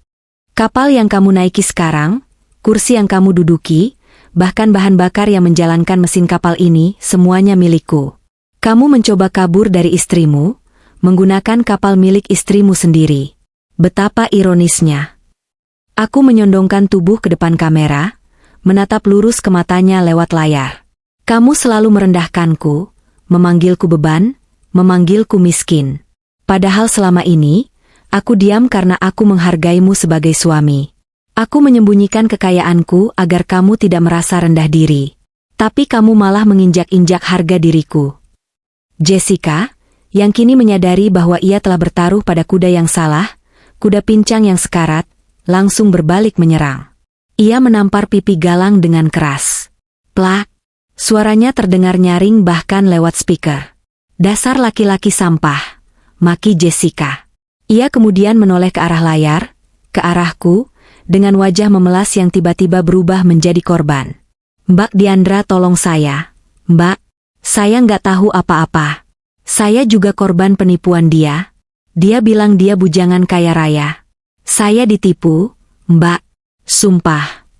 "Kapal yang kamu naiki sekarang, kursi yang kamu duduki, bahkan bahan bakar yang menjalankan mesin kapal ini, semuanya milikku. Kamu mencoba kabur dari istrimu, menggunakan kapal milik istrimu sendiri. Betapa ironisnya." Aku menyondongkan tubuh ke depan kamera, menatap lurus ke matanya lewat layar. "Kamu selalu merendahkanku, memanggilku beban, memanggilku miskin. Padahal selama ini, aku diam karena aku menghargaimu sebagai suami. Aku menyembunyikan kekayaanku agar kamu tidak merasa rendah diri. Tapi kamu malah menginjak-injak harga diriku." Jessica, yang kini menyadari bahwa ia telah bertaruh pada kuda yang salah, kuda pincang yang sekarat, langsung berbalik menyerang. Ia menampar pipi Galang dengan keras. Plak! Suaranya terdengar nyaring bahkan lewat speaker. "Dasar laki-laki sampah," maki Jessica. Ia kemudian menoleh ke arah layar, ke arahku, dengan wajah memelas yang tiba-tiba berubah menjadi korban. "Mbak Diandra, tolong saya. Mbak, saya nggak tahu apa-apa. Saya juga korban penipuan dia. Dia bilang dia bujangan kaya raya. Saya ditipu, Mbak. Sumpah."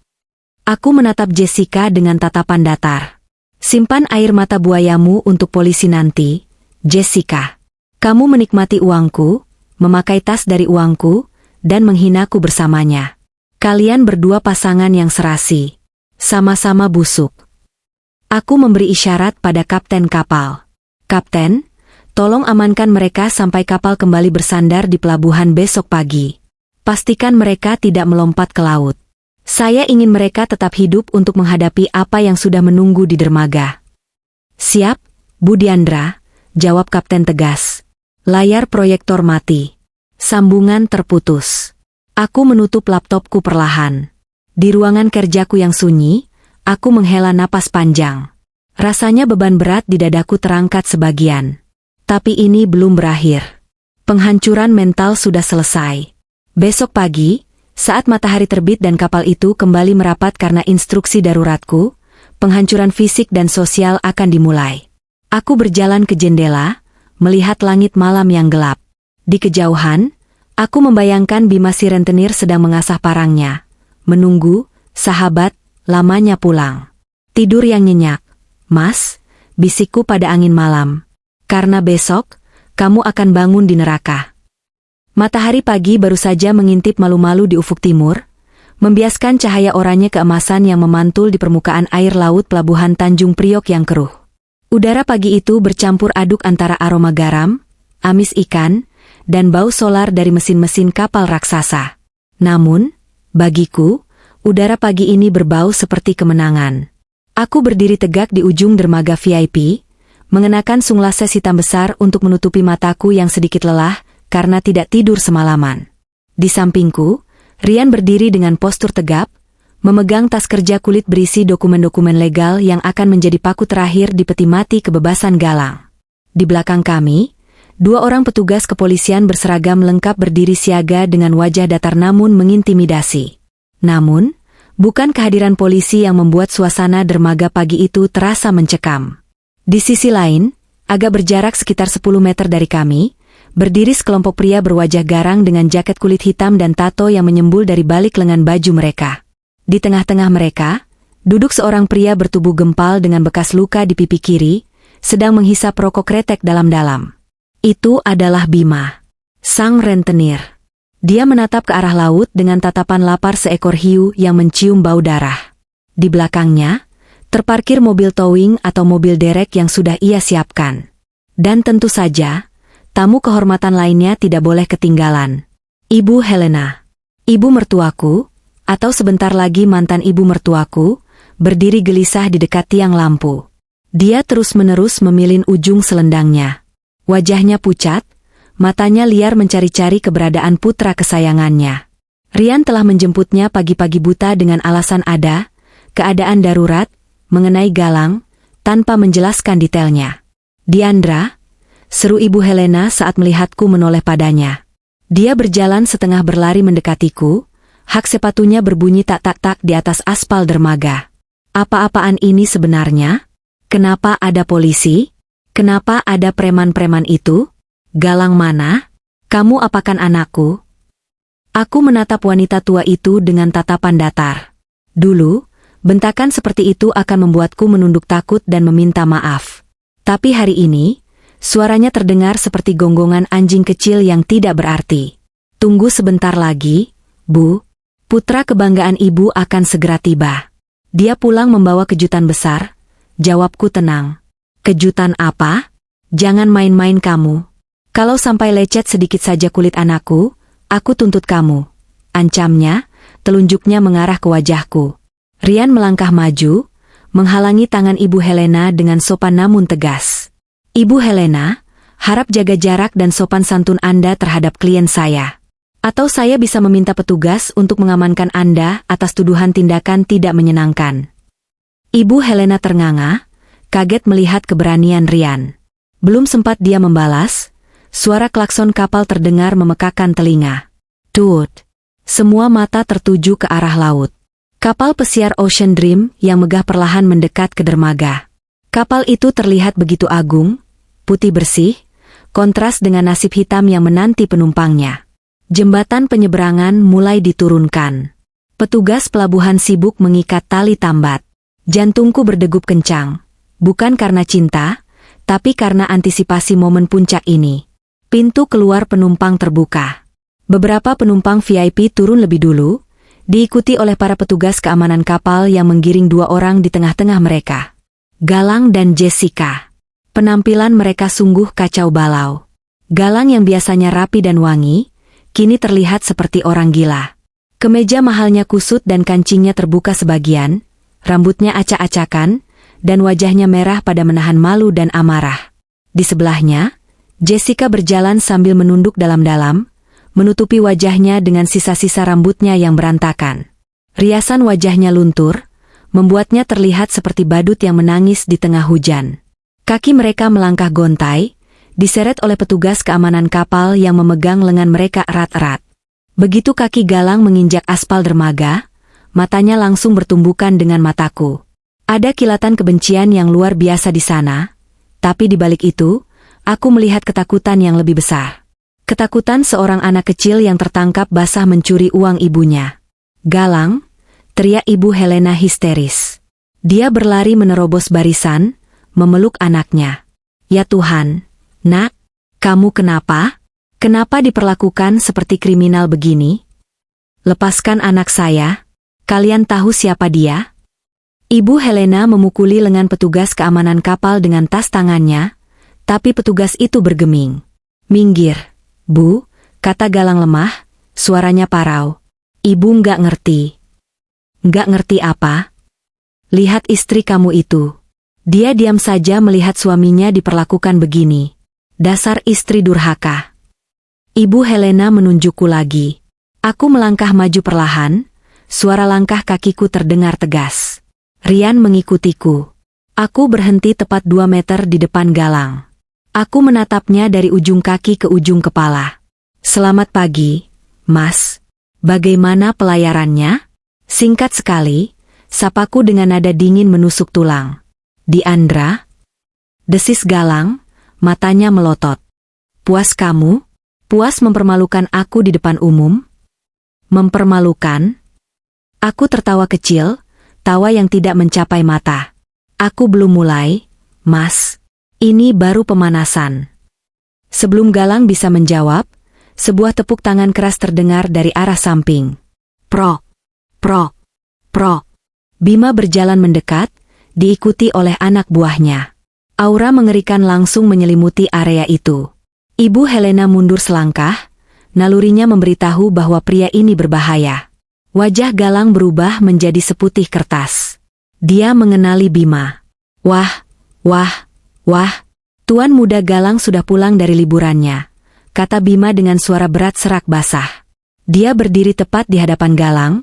Aku menatap Jessica dengan tatapan datar. "Simpan air mata buayamu untuk polisi nanti, Jessica. Kamu menikmati uangku, memakai tas dari uangku, dan menghinaku bersamanya. Kalian berdua pasangan yang serasi. Sama-sama busuk." Aku memberi isyarat pada kapten kapal. "Kapten, tolong amankan mereka sampai kapal kembali bersandar di pelabuhan besok pagi. Pastikan mereka tidak melompat ke laut. Saya ingin mereka tetap hidup untuk menghadapi apa yang sudah menunggu di dermaga." "Siap, Bu Diandra," jawab kapten tegas. Layar proyektor mati. Sambungan terputus. Aku menutup laptopku perlahan. Di ruangan kerjaku yang sunyi, aku menghela napas panjang. Rasanya beban berat di dadaku terangkat sebagian. Tapi ini belum berakhir. Penghancuran mental sudah selesai. Besok pagi, saat matahari terbit dan kapal itu kembali merapat karena instruksi daruratku, penghancuran fisik dan sosial akan dimulai. Aku berjalan ke jendela, melihat langit malam yang gelap. Di kejauhan, aku membayangkan Bima si rentenir sedang mengasah parangnya. Menunggu, sahabat, lamanya pulang. "Tidur yang nyenyak, Mas," bisikku pada angin malam. "Karena besok, kamu akan bangun di neraka." Matahari pagi baru saja mengintip malu-malu di ufuk timur, membiaskan cahaya oranye keemasan yang memantul di permukaan air laut pelabuhan Tanjung Priok yang keruh. Udara pagi itu bercampur aduk antara aroma garam, amis ikan, dan bau solar dari mesin-mesin kapal raksasa. Namun, bagiku, udara pagi ini berbau seperti kemenangan. Aku berdiri tegak di ujung dermaga VIP, mengenakan sunglasses hitam besar untuk menutupi mataku yang sedikit lelah, karena tidak tidur semalaman. Di sampingku, Rian berdiri dengan postur tegap, memegang tas kerja kulit berisi dokumen-dokumen legal yang akan menjadi paku terakhir di peti mati kebebasan Galang. Di belakang kami, 2 orang petugas kepolisian berseragam lengkap berdiri siaga dengan wajah datar namun mengintimidasi. Namun, bukan kehadiran polisi yang membuat suasana dermaga pagi itu terasa mencekam. Di sisi lain, agak berjarak sekitar 10 meter dari kami, berdiri sekelompok pria berwajah garang dengan jaket kulit hitam dan tato yang menyembul dari balik lengan baju mereka. Di tengah-tengah mereka, duduk seorang pria bertubuh gempal dengan bekas luka di pipi kiri, sedang menghisap rokok kretek dalam-dalam. Itu adalah Bima, sang rentenir. Dia menatap ke arah laut dengan tatapan lapar seekor hiu yang mencium bau darah. Di belakangnya, terparkir mobil towing atau mobil derek yang sudah ia siapkan. Dan tentu saja, tamu kehormatan lainnya tidak boleh ketinggalan. Ibu Helena. Ibu mertuaku, Atau sebentar lagi mantan ibu mertuaku, berdiri gelisah di dekat tiang lampu. Dia terus-menerus memilin ujung selendangnya. Wajahnya pucat, matanya liar mencari-cari keberadaan putra kesayangannya. Rian telah menjemputnya pagi-pagi buta dengan alasan ada keadaan darurat, mengenai Galang, tanpa menjelaskan detailnya. "Diandra," seru Ibu Helena saat melihatku menoleh padanya. Dia berjalan setengah berlari mendekatiku, hak sepatunya berbunyi tak-tak-tak di atas aspal dermaga. "Apa-apaan ini sebenarnya? Kenapa ada polisi? Kenapa ada preman-preman itu? Galang mana? Kamu apakan anakku?" Aku menatap wanita tua itu dengan tatapan datar. Dulu, bentakan seperti itu akan membuatku menunduk takut dan meminta maaf. Tapi hari ini, suaranya terdengar seperti gonggongan anjing kecil yang tidak berarti. "Tunggu sebentar lagi, Bu. Putra kebanggaan ibu akan segera tiba. Dia pulang membawa kejutan besar," jawabku tenang. "Kejutan apa? Jangan main-main kamu. Kalau sampai lecet sedikit saja kulit anakku, aku tuntut kamu," ancamnya, telunjuknya mengarah ke wajahku. Rian melangkah maju, menghalangi tangan Ibu Helena dengan sopan namun tegas. "Ibu Helena, harap jaga jarak dan sopan santun Anda terhadap klien saya. Atau saya bisa meminta petugas untuk mengamankan Anda atas tuduhan tindakan tidak menyenangkan." Ibu Helena ternganga, kaget melihat keberanian Rian. Belum sempat dia membalas, suara klakson kapal terdengar memekakan telinga. Tut! Semua mata tertuju ke arah laut. Kapal pesiar Ocean Dream yang megah perlahan mendekat ke dermaga. Kapal itu terlihat begitu agung, putih bersih, kontras dengan nasib hitam yang menanti penumpangnya. Jembatan penyeberangan mulai diturunkan. Petugas pelabuhan sibuk mengikat tali tambat. Jantungku berdegup kencang, bukan karena cinta, tapi karena antisipasi momen puncak ini. Pintu keluar penumpang terbuka. Beberapa penumpang VIP turun lebih dulu, diikuti oleh para petugas keamanan kapal yang menggiring 2 orang di tengah-tengah mereka. Galang dan Jessica. Penampilan mereka sungguh kacau balau. Galang yang biasanya rapi dan wangi, kini terlihat seperti orang gila. Kemeja mahalnya kusut dan kancingnya terbuka sebagian, rambutnya acak-acakan, dan wajahnya merah pada menahan malu dan amarah. Di sebelahnya, Jessica berjalan sambil menunduk dalam-dalam, menutupi wajahnya dengan sisa-sisa rambutnya yang berantakan. Riasan wajahnya luntur, membuatnya terlihat seperti badut yang menangis di tengah hujan. Kaki mereka melangkah gontai, diseret oleh petugas keamanan kapal yang memegang lengan mereka erat-erat. Begitu kaki Galang menginjak aspal dermaga, matanya langsung bertumbukan dengan mataku. Ada kilatan kebencian yang luar biasa di sana, tapi di balik itu, aku melihat ketakutan yang lebih besar. Ketakutan seorang anak kecil yang tertangkap basah mencuri uang ibunya. "Galang!" teriak Ibu Helena histeris. Dia berlari menerobos barisan, memeluk anaknya. "Ya Tuhan, Nak, kamu kenapa? Kenapa diperlakukan seperti kriminal begini? Lepaskan anak saya. Kalian tahu siapa dia?" Ibu Helena memukuli lengan petugas keamanan kapal dengan tas tangannya, tapi petugas itu bergeming. "Minggir, Bu," kata Galang lemah, suaranya parau. "Ibu nggak ngerti." "Nggak ngerti apa? Lihat istri kamu itu. Dia diam saja melihat suaminya diperlakukan begini. Dasar istri durhaka." Ibu Helena menunjukku lagi. Aku melangkah maju perlahan, suara langkah kakiku terdengar tegas. Rian mengikutiku. Aku berhenti tepat 2 meter di depan Galang. Aku menatapnya dari ujung kaki ke ujung kepala. "Selamat pagi, Mas. Bagaimana pelayarannya?" Singkat sekali, sapaku dengan nada dingin menusuk tulang. "Diandra?" desis Galang, matanya melotot. "Puas kamu? Puas mempermalukan aku di depan umum?" "Mempermalukan?" Aku tertawa kecil, tawa yang tidak mencapai mata. "Aku belum mulai, Mas. Ini baru pemanasan." Sebelum Galang bisa menjawab, sebuah tepuk tangan keras terdengar dari arah samping. Prok, prok, prok. Bima berjalan mendekat, diikuti oleh anak buahnya. Aura mengerikan langsung menyelimuti area itu. Ibu Helena mundur selangkah, nalurinya memberitahu bahwa pria ini berbahaya. Wajah Galang berubah menjadi seputih kertas. Dia mengenali Bima. Wah, Tuan muda Galang sudah pulang dari liburannya, kata Bima dengan suara berat serak basah. Dia berdiri tepat di hadapan Galang,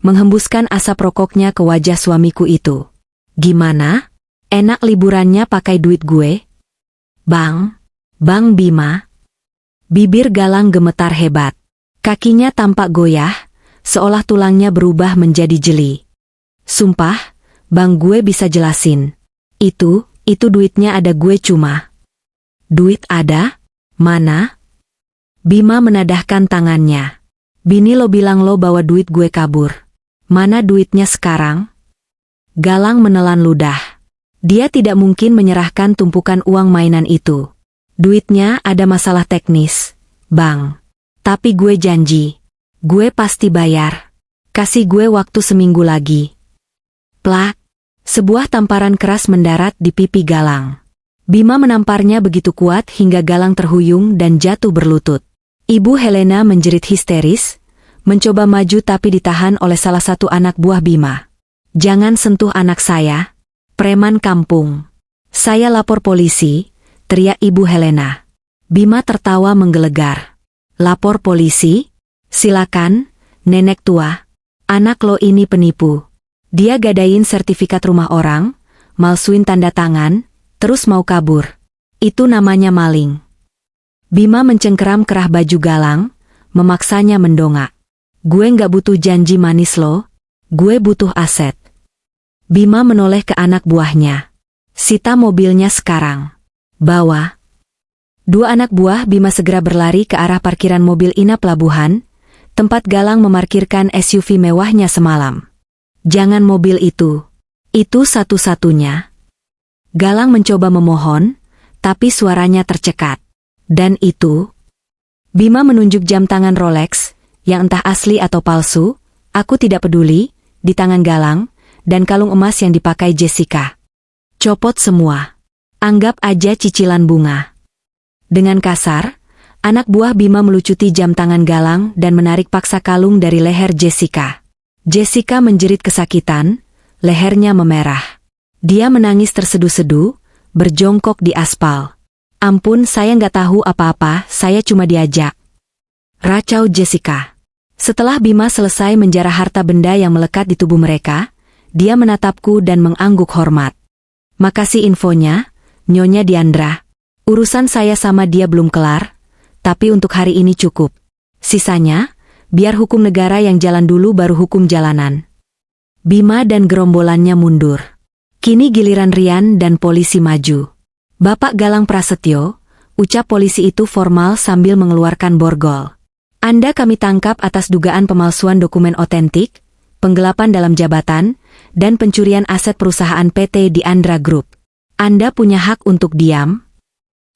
menghembuskan asap rokoknya ke wajah suamiku itu. Gimana? Enak liburannya pakai duit gue? Bang Bima. Bibir Galang gemetar hebat. Kakinya tampak goyah, seolah tulangnya berubah menjadi jeli. Sumpah, bang gue bisa jelasin. Itu duitnya ada gue cuma. Duit ada? Mana? Bima menadahkan tangannya. Bini lo bilang lo bawa duit gue kabur. Mana duitnya sekarang? Galang menelan ludah. Dia tidak mungkin menyerahkan tumpukan uang mainan itu. Duitnya ada masalah teknis, bang. Tapi gue janji. Gue pasti bayar. Kasih gue waktu seminggu lagi. Plak. Sebuah tamparan keras mendarat di pipi Galang. Bima menamparnya begitu kuat hingga Galang terhuyung dan jatuh berlutut. Ibu Helena menjerit histeris, mencoba maju tapi ditahan oleh salah satu anak buah Bima. Jangan sentuh anak saya, preman kampung. Saya lapor polisi, teriak Ibu Helena. Bima tertawa menggelegar. Lapor polisi? Silakan, nenek tua. Anak lo ini penipu. Dia gadain sertifikat rumah orang, malsuin tanda tangan, terus mau kabur. Itu namanya maling. Bima mencengkeram kerah baju Galang, memaksanya mendongak. Gue nggak butuh janji manis lo, gue butuh aset. Bima menoleh ke anak buahnya. Sita mobilnya sekarang. Bawa. Dua anak buah Bima segera berlari ke arah parkiran mobil Ina Pelabuhan, tempat Galang memarkirkan SUV mewahnya semalam. Jangan mobil itu. Itu satu-satunya. Galang mencoba memohon, tapi suaranya tercekat. Dan itu? Bima menunjuk jam tangan Rolex, yang entah asli atau palsu, aku tidak peduli, di tangan Galang, dan kalung emas yang dipakai Jessica. Copot semua. Anggap aja cicilan bunga. Dengan kasar, anak buah Bima melucuti jam tangan Galang dan menarik paksa kalung dari leher Jessica. Jessica menjerit kesakitan, lehernya memerah. Dia menangis terseduh-seduh, berjongkok di aspal. Ampun, saya nggak tahu apa-apa, saya cuma diajak. Racau Jessica. Setelah Bima selesai menjarah harta benda yang melekat di tubuh mereka, dia menatapku dan mengangguk hormat. Makasih infonya, Nyonya Diandra. Urusan saya sama dia belum kelar, tapi untuk hari ini cukup. Sisanya, biar hukum negara yang jalan dulu baru hukum jalanan. Bima dan gerombolannya mundur. Kini giliran Rian dan polisi maju. Bapak Galang Prasetyo, ucap polisi itu formal sambil mengeluarkan borgol. Anda kami tangkap atas dugaan pemalsuan dokumen otentik, penggelapan dalam jabatan, dan pencurian aset perusahaan PT Diandra Group. Anda punya hak untuk diam.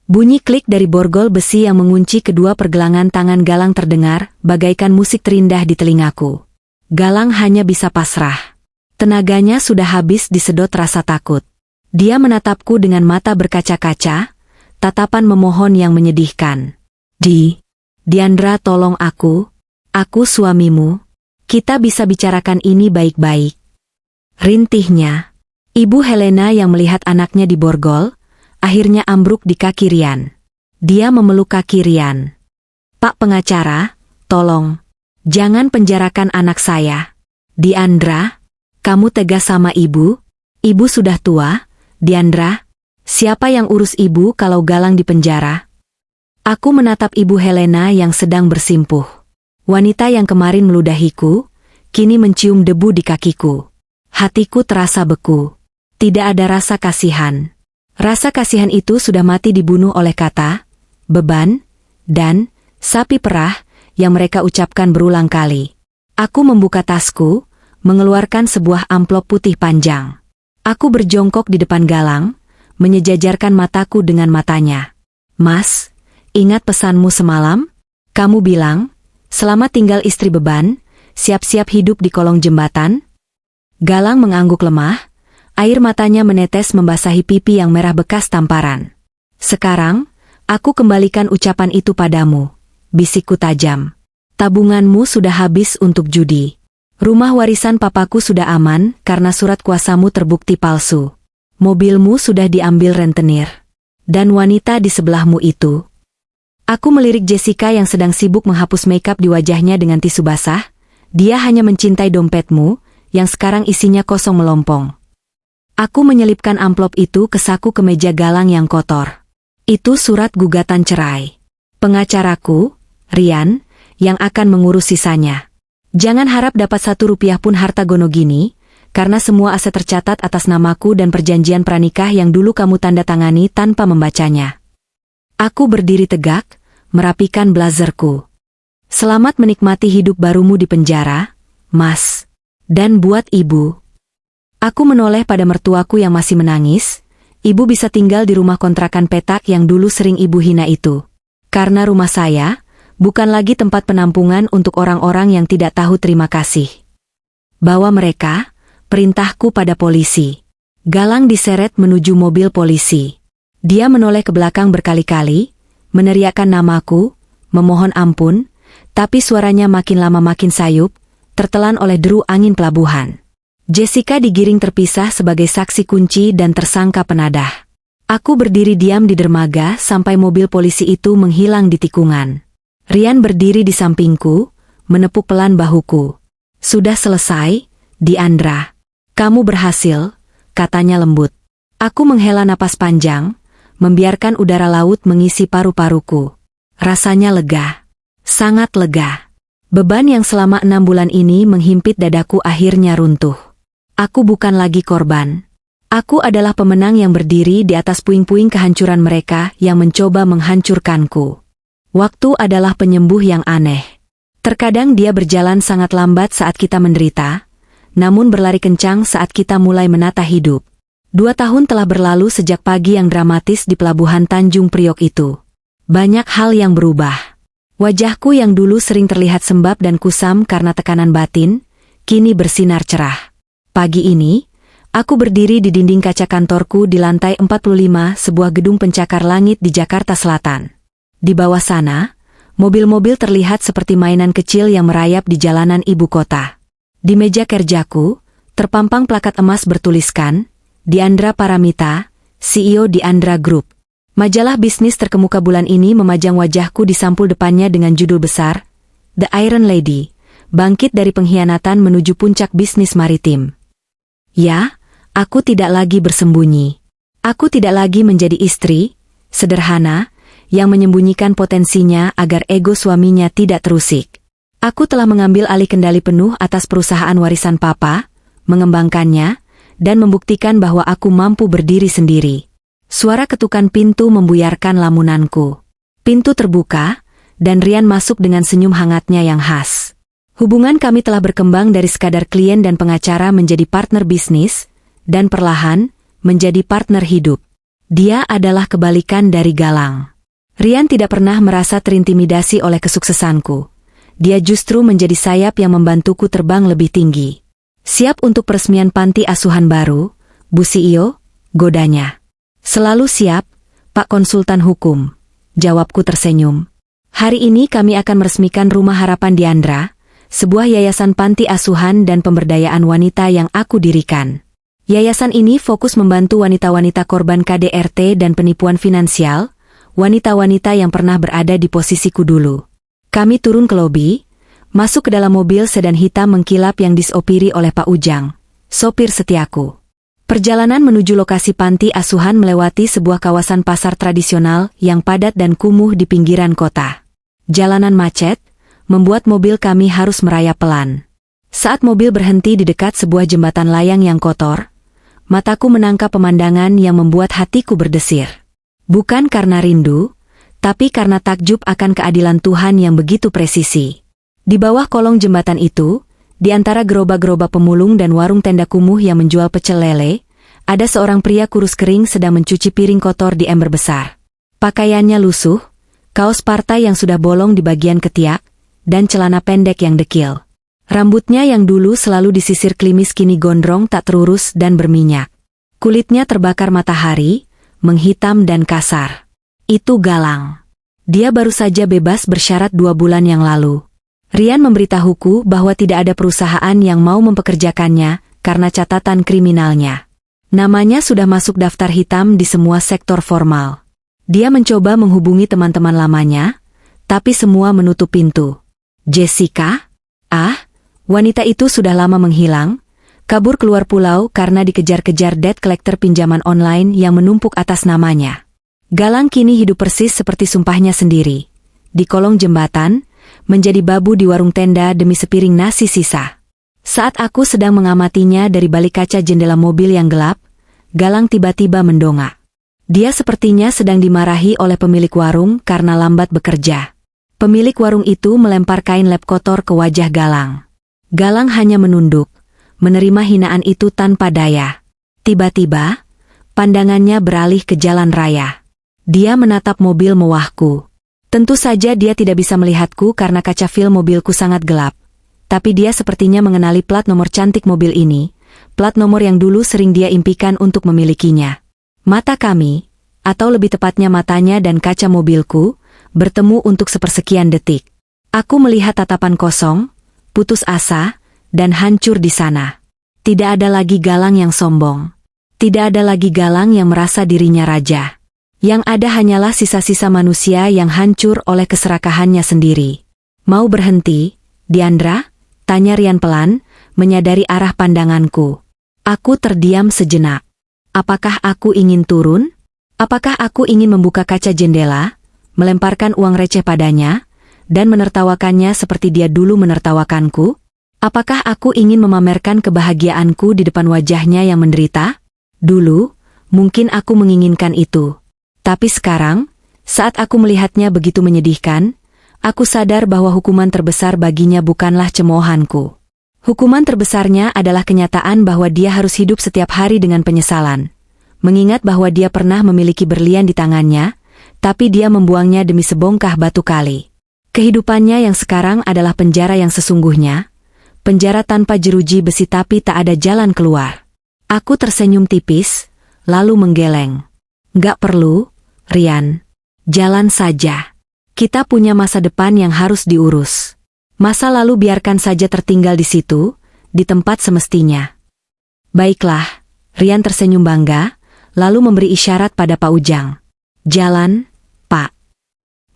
Bunyi klik dari borgol besi yang mengunci kedua pergelangan tangan Galang terdengar, bagaikan musik terindah di telingaku. Galang hanya bisa pasrah. Tenaganya sudah habis disedot rasa takut. Dia menatapku dengan mata berkaca-kaca, tatapan memohon yang menyedihkan. Diandra, tolong aku suamimu. Kita bisa bicarakan ini baik-baik. Rintihnya. Ibu Helena yang melihat anaknya diborgol, akhirnya ambruk di kaki Rian. Dia memeluk kaki Rian. Pak pengacara, tolong. Jangan penjarakan anak saya. Diandra, kamu tegas sama ibu? Ibu sudah tua, Diandra. Siapa yang urus ibu kalau Galang dipenjara? Aku menatap Ibu Helena yang sedang bersimpuh. Wanita yang kemarin meludahiku, kini mencium debu di kakiku. Hatiku terasa beku. Tidak ada rasa kasihan. Rasa kasihan itu sudah mati dibunuh oleh kata, beban, dan sapi perah yang mereka ucapkan berulang kali. Aku membuka tasku, mengeluarkan sebuah amplop putih panjang. Aku berjongkok di depan Galang, menyejajarkan mataku dengan matanya. Mas, ingat pesanmu semalam? Kamu bilang, selamat tinggal istri beban, siap-siap hidup di kolong jembatan? Galang mengangguk lemah, air matanya menetes membasahi pipi yang merah bekas tamparan. Sekarang, aku kembalikan ucapan itu padamu, bisikku tajam. Tabunganmu sudah habis untuk judi. Rumah warisan papaku sudah aman karena surat kuasamu terbukti palsu. Mobilmu sudah diambil rentenir. Dan wanita di sebelahmu itu. Aku melirik Jessica yang sedang sibuk menghapus makeup di wajahnya dengan tisu basah. Dia hanya mencintai dompetmu, yang sekarang isinya kosong melompong. Aku menyelipkan amplop itu ke saku kemeja galang yang kotor. Itu surat gugatan cerai. Pengacaraku, Rian, yang akan mengurus sisanya. Jangan harap dapat 1 rupiah pun harta Gonogini, karena semua aset tercatat atas namaku dan perjanjian pranikah yang dulu kamu tanda tangani tanpa membacanya. Aku berdiri tegak, merapikan blazerku. Selamat menikmati hidup barumu di penjara, Mas. Dan buat ibu. Aku menoleh pada mertuaku yang masih menangis. Ibu bisa tinggal di rumah kontrakan petak yang dulu sering ibu hina itu. Karena rumah saya bukan lagi tempat penampungan untuk orang-orang yang tidak tahu terima kasih. Bawa mereka, perintahku pada polisi. Galang diseret menuju mobil polisi. Dia menoleh ke belakang berkali-kali, meneriakkan namaku, memohon ampun, tapi suaranya makin lama makin sayup, tertelan oleh deru angin pelabuhan. Jessica digiring terpisah sebagai saksi kunci dan tersangka penadah. Aku berdiri diam di dermaga sampai mobil polisi itu menghilang di tikungan. Rian berdiri di sampingku, menepuk pelan bahuku. Sudah selesai, Diandra. Kamu berhasil, katanya lembut. Aku menghela napas panjang, membiarkan udara laut mengisi paru-paruku. Rasanya lega. Sangat lega. Beban yang selama 6 bulan ini menghimpit dadaku akhirnya runtuh. Aku bukan lagi korban. Aku adalah pemenang yang berdiri di atas puing-puing kehancuran mereka yang mencoba menghancurkanku. Waktu adalah penyembuh yang aneh. Terkadang dia berjalan sangat lambat saat kita menderita, namun berlari kencang saat kita mulai menata hidup. 2 tahun telah berlalu sejak pagi yang dramatis di pelabuhan Tanjung Priok itu. Banyak hal yang berubah. Wajahku yang dulu sering terlihat sembab dan kusam karena tekanan batin, kini bersinar cerah. Pagi ini, aku berdiri di dinding kaca kantorku di lantai 45 sebuah gedung pencakar langit di Jakarta Selatan. Di bawah sana, mobil-mobil terlihat seperti mainan kecil yang merayap di jalanan ibu kota. Di meja kerjaku, terpampang plakat emas bertuliskan, Diandra Paramita, CEO Diandra Group. Majalah bisnis terkemuka bulan ini memajang wajahku di sampul depannya dengan judul besar, The Iron Lady, bangkit dari pengkhianatan menuju puncak bisnis maritim. Ya, aku tidak lagi bersembunyi. Aku tidak lagi menjadi istri, sederhana, yang menyembunyikan potensinya agar ego suaminya tidak terusik. Aku telah mengambil alih kendali penuh atas perusahaan warisan papa, mengembangkannya, dan membuktikan bahwa aku mampu berdiri sendiri. Suara ketukan pintu membuyarkan lamunanku. Pintu terbuka, dan Rian masuk dengan senyum hangatnya yang khas. Hubungan kami telah berkembang dari sekadar klien dan pengacara menjadi partner bisnis, dan perlahan, menjadi partner hidup. Dia adalah kebalikan dari Galang. Rian tidak pernah merasa terintimidasi oleh kesuksesanku. Dia justru menjadi sayap yang membantuku terbang lebih tinggi. Siap untuk peresmian panti asuhan baru, Bu CEO? Godanya. Selalu siap, Pak Konsultan Hukum. Jawabku tersenyum. Hari ini kami akan meresmikan Rumah Harapan Diandra, sebuah yayasan panti asuhan dan pemberdayaan wanita yang aku dirikan. Yayasan ini fokus membantu wanita-wanita korban KDRT dan penipuan finansial, wanita-wanita yang pernah berada di posisiku dulu. Kami turun ke lobi, masuk ke dalam mobil sedan hitam mengkilap yang disopiri oleh Pak Ujang, sopir setiaku. Perjalanan menuju lokasi panti asuhan melewati sebuah kawasan pasar tradisional yang padat dan kumuh di pinggiran kota. Jalanan macet, membuat mobil kami harus merayap pelan. Saat mobil berhenti di dekat sebuah jembatan layang yang kotor, mataku menangkap pemandangan yang membuat hatiku berdesir. Bukan karena rindu, tapi karena takjub akan keadilan Tuhan yang begitu presisi. Di bawah kolong jembatan itu, di antara gerobak-gerobak pemulung dan warung tenda kumuh yang menjual pecel lele, ada seorang pria kurus kering sedang mencuci piring kotor di ember besar. Pakaiannya lusuh, kaos partai yang sudah bolong di bagian ketiak, dan celana pendek yang dekil. Rambutnya yang dulu selalu disisir klimis kini gondrong tak terurus dan berminyak. Kulitnya terbakar matahari, menghitam dan kasar. Itu Galang. Dia baru saja bebas bersyarat 2 bulan yang lalu. Rian memberitahuku bahwa tidak ada perusahaan yang mau mempekerjakannya karena catatan kriminalnya. Namanya sudah masuk daftar hitam di semua sektor formal. Dia mencoba menghubungi teman-teman lamanya, tapi semua menutup pintu. Jessica? Wanita itu sudah lama menghilang, kabur keluar pulau karena dikejar-kejar debt collector pinjaman online yang menumpuk atas namanya. Galang kini hidup persis seperti sumpahnya sendiri. Di kolong jembatan, menjadi babu di warung tenda demi sepiring nasi sisa. Saat aku sedang mengamatinya dari balik kaca jendela mobil yang gelap, Galang tiba-tiba mendongak. Dia sepertinya sedang dimarahi oleh pemilik warung karena lambat bekerja. Pemilik warung itu melempar kain lap kotor ke wajah Galang. Galang hanya menunduk, menerima hinaan itu tanpa daya. Tiba-tiba, pandangannya beralih ke jalan raya. Dia menatap mobil mewahku. Tentu saja dia tidak bisa melihatku karena kaca film mobilku sangat gelap. Tapi dia sepertinya mengenali plat nomor cantik mobil ini, plat nomor yang dulu sering dia impikan untuk memilikinya. Mata kami, atau lebih tepatnya matanya dan kaca mobilku, bertemu untuk sepersekian detik. Aku melihat tatapan kosong, putus asa, dan hancur di sana. Tidak ada lagi Galang yang sombong. Tidak ada lagi Galang yang merasa dirinya raja. Yang ada hanyalah sisa-sisa manusia yang hancur oleh keserakahannya sendiri. Mau berhenti, Diandra? Tanya Rian pelan, menyadari arah pandanganku. Aku terdiam sejenak. Apakah aku ingin turun? Apakah aku ingin membuka kaca jendela, melemparkan uang receh padanya, dan menertawakannya seperti dia dulu menertawakanku? Apakah aku ingin memamerkan kebahagiaanku di depan wajahnya yang menderita? Dulu, mungkin aku menginginkan itu. Tapi sekarang, saat aku melihatnya begitu menyedihkan, aku sadar bahwa hukuman terbesar baginya bukanlah cemoohanku. Hukuman terbesarnya adalah kenyataan bahwa dia harus hidup setiap hari dengan penyesalan. Mengingat bahwa dia pernah memiliki berlian di tangannya, tapi dia membuangnya demi sebongkah batu kali. Kehidupannya yang sekarang adalah penjara yang sesungguhnya, penjara tanpa jeruji besi tapi tak ada jalan keluar. Aku tersenyum tipis, lalu menggeleng. Gak perlu, Rian. Jalan saja. Kita punya masa depan yang harus diurus. Masa lalu biarkan saja tertinggal di situ, di tempat semestinya. Baiklah, Rian tersenyum bangga, lalu memberi isyarat pada Pak Ujang. Jalan, Pak.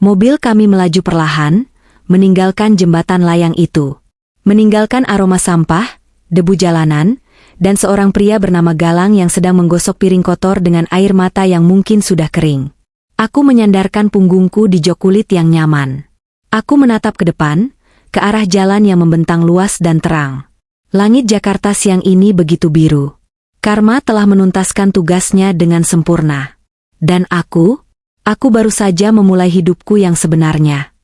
Mobil kami melaju perlahan, meninggalkan jembatan layang itu. Meninggalkan aroma sampah, debu jalanan, dan seorang pria bernama Galang yang sedang menggosok piring kotor dengan air mata yang mungkin sudah kering. Aku menyandarkan punggungku di jok kulit yang nyaman. Aku menatap ke depan, ke arah jalan yang membentang luas dan terang. Langit Jakarta siang ini begitu biru. Karma telah menuntaskan tugasnya dengan sempurna. Dan aku baru saja memulai hidupku yang sebenarnya.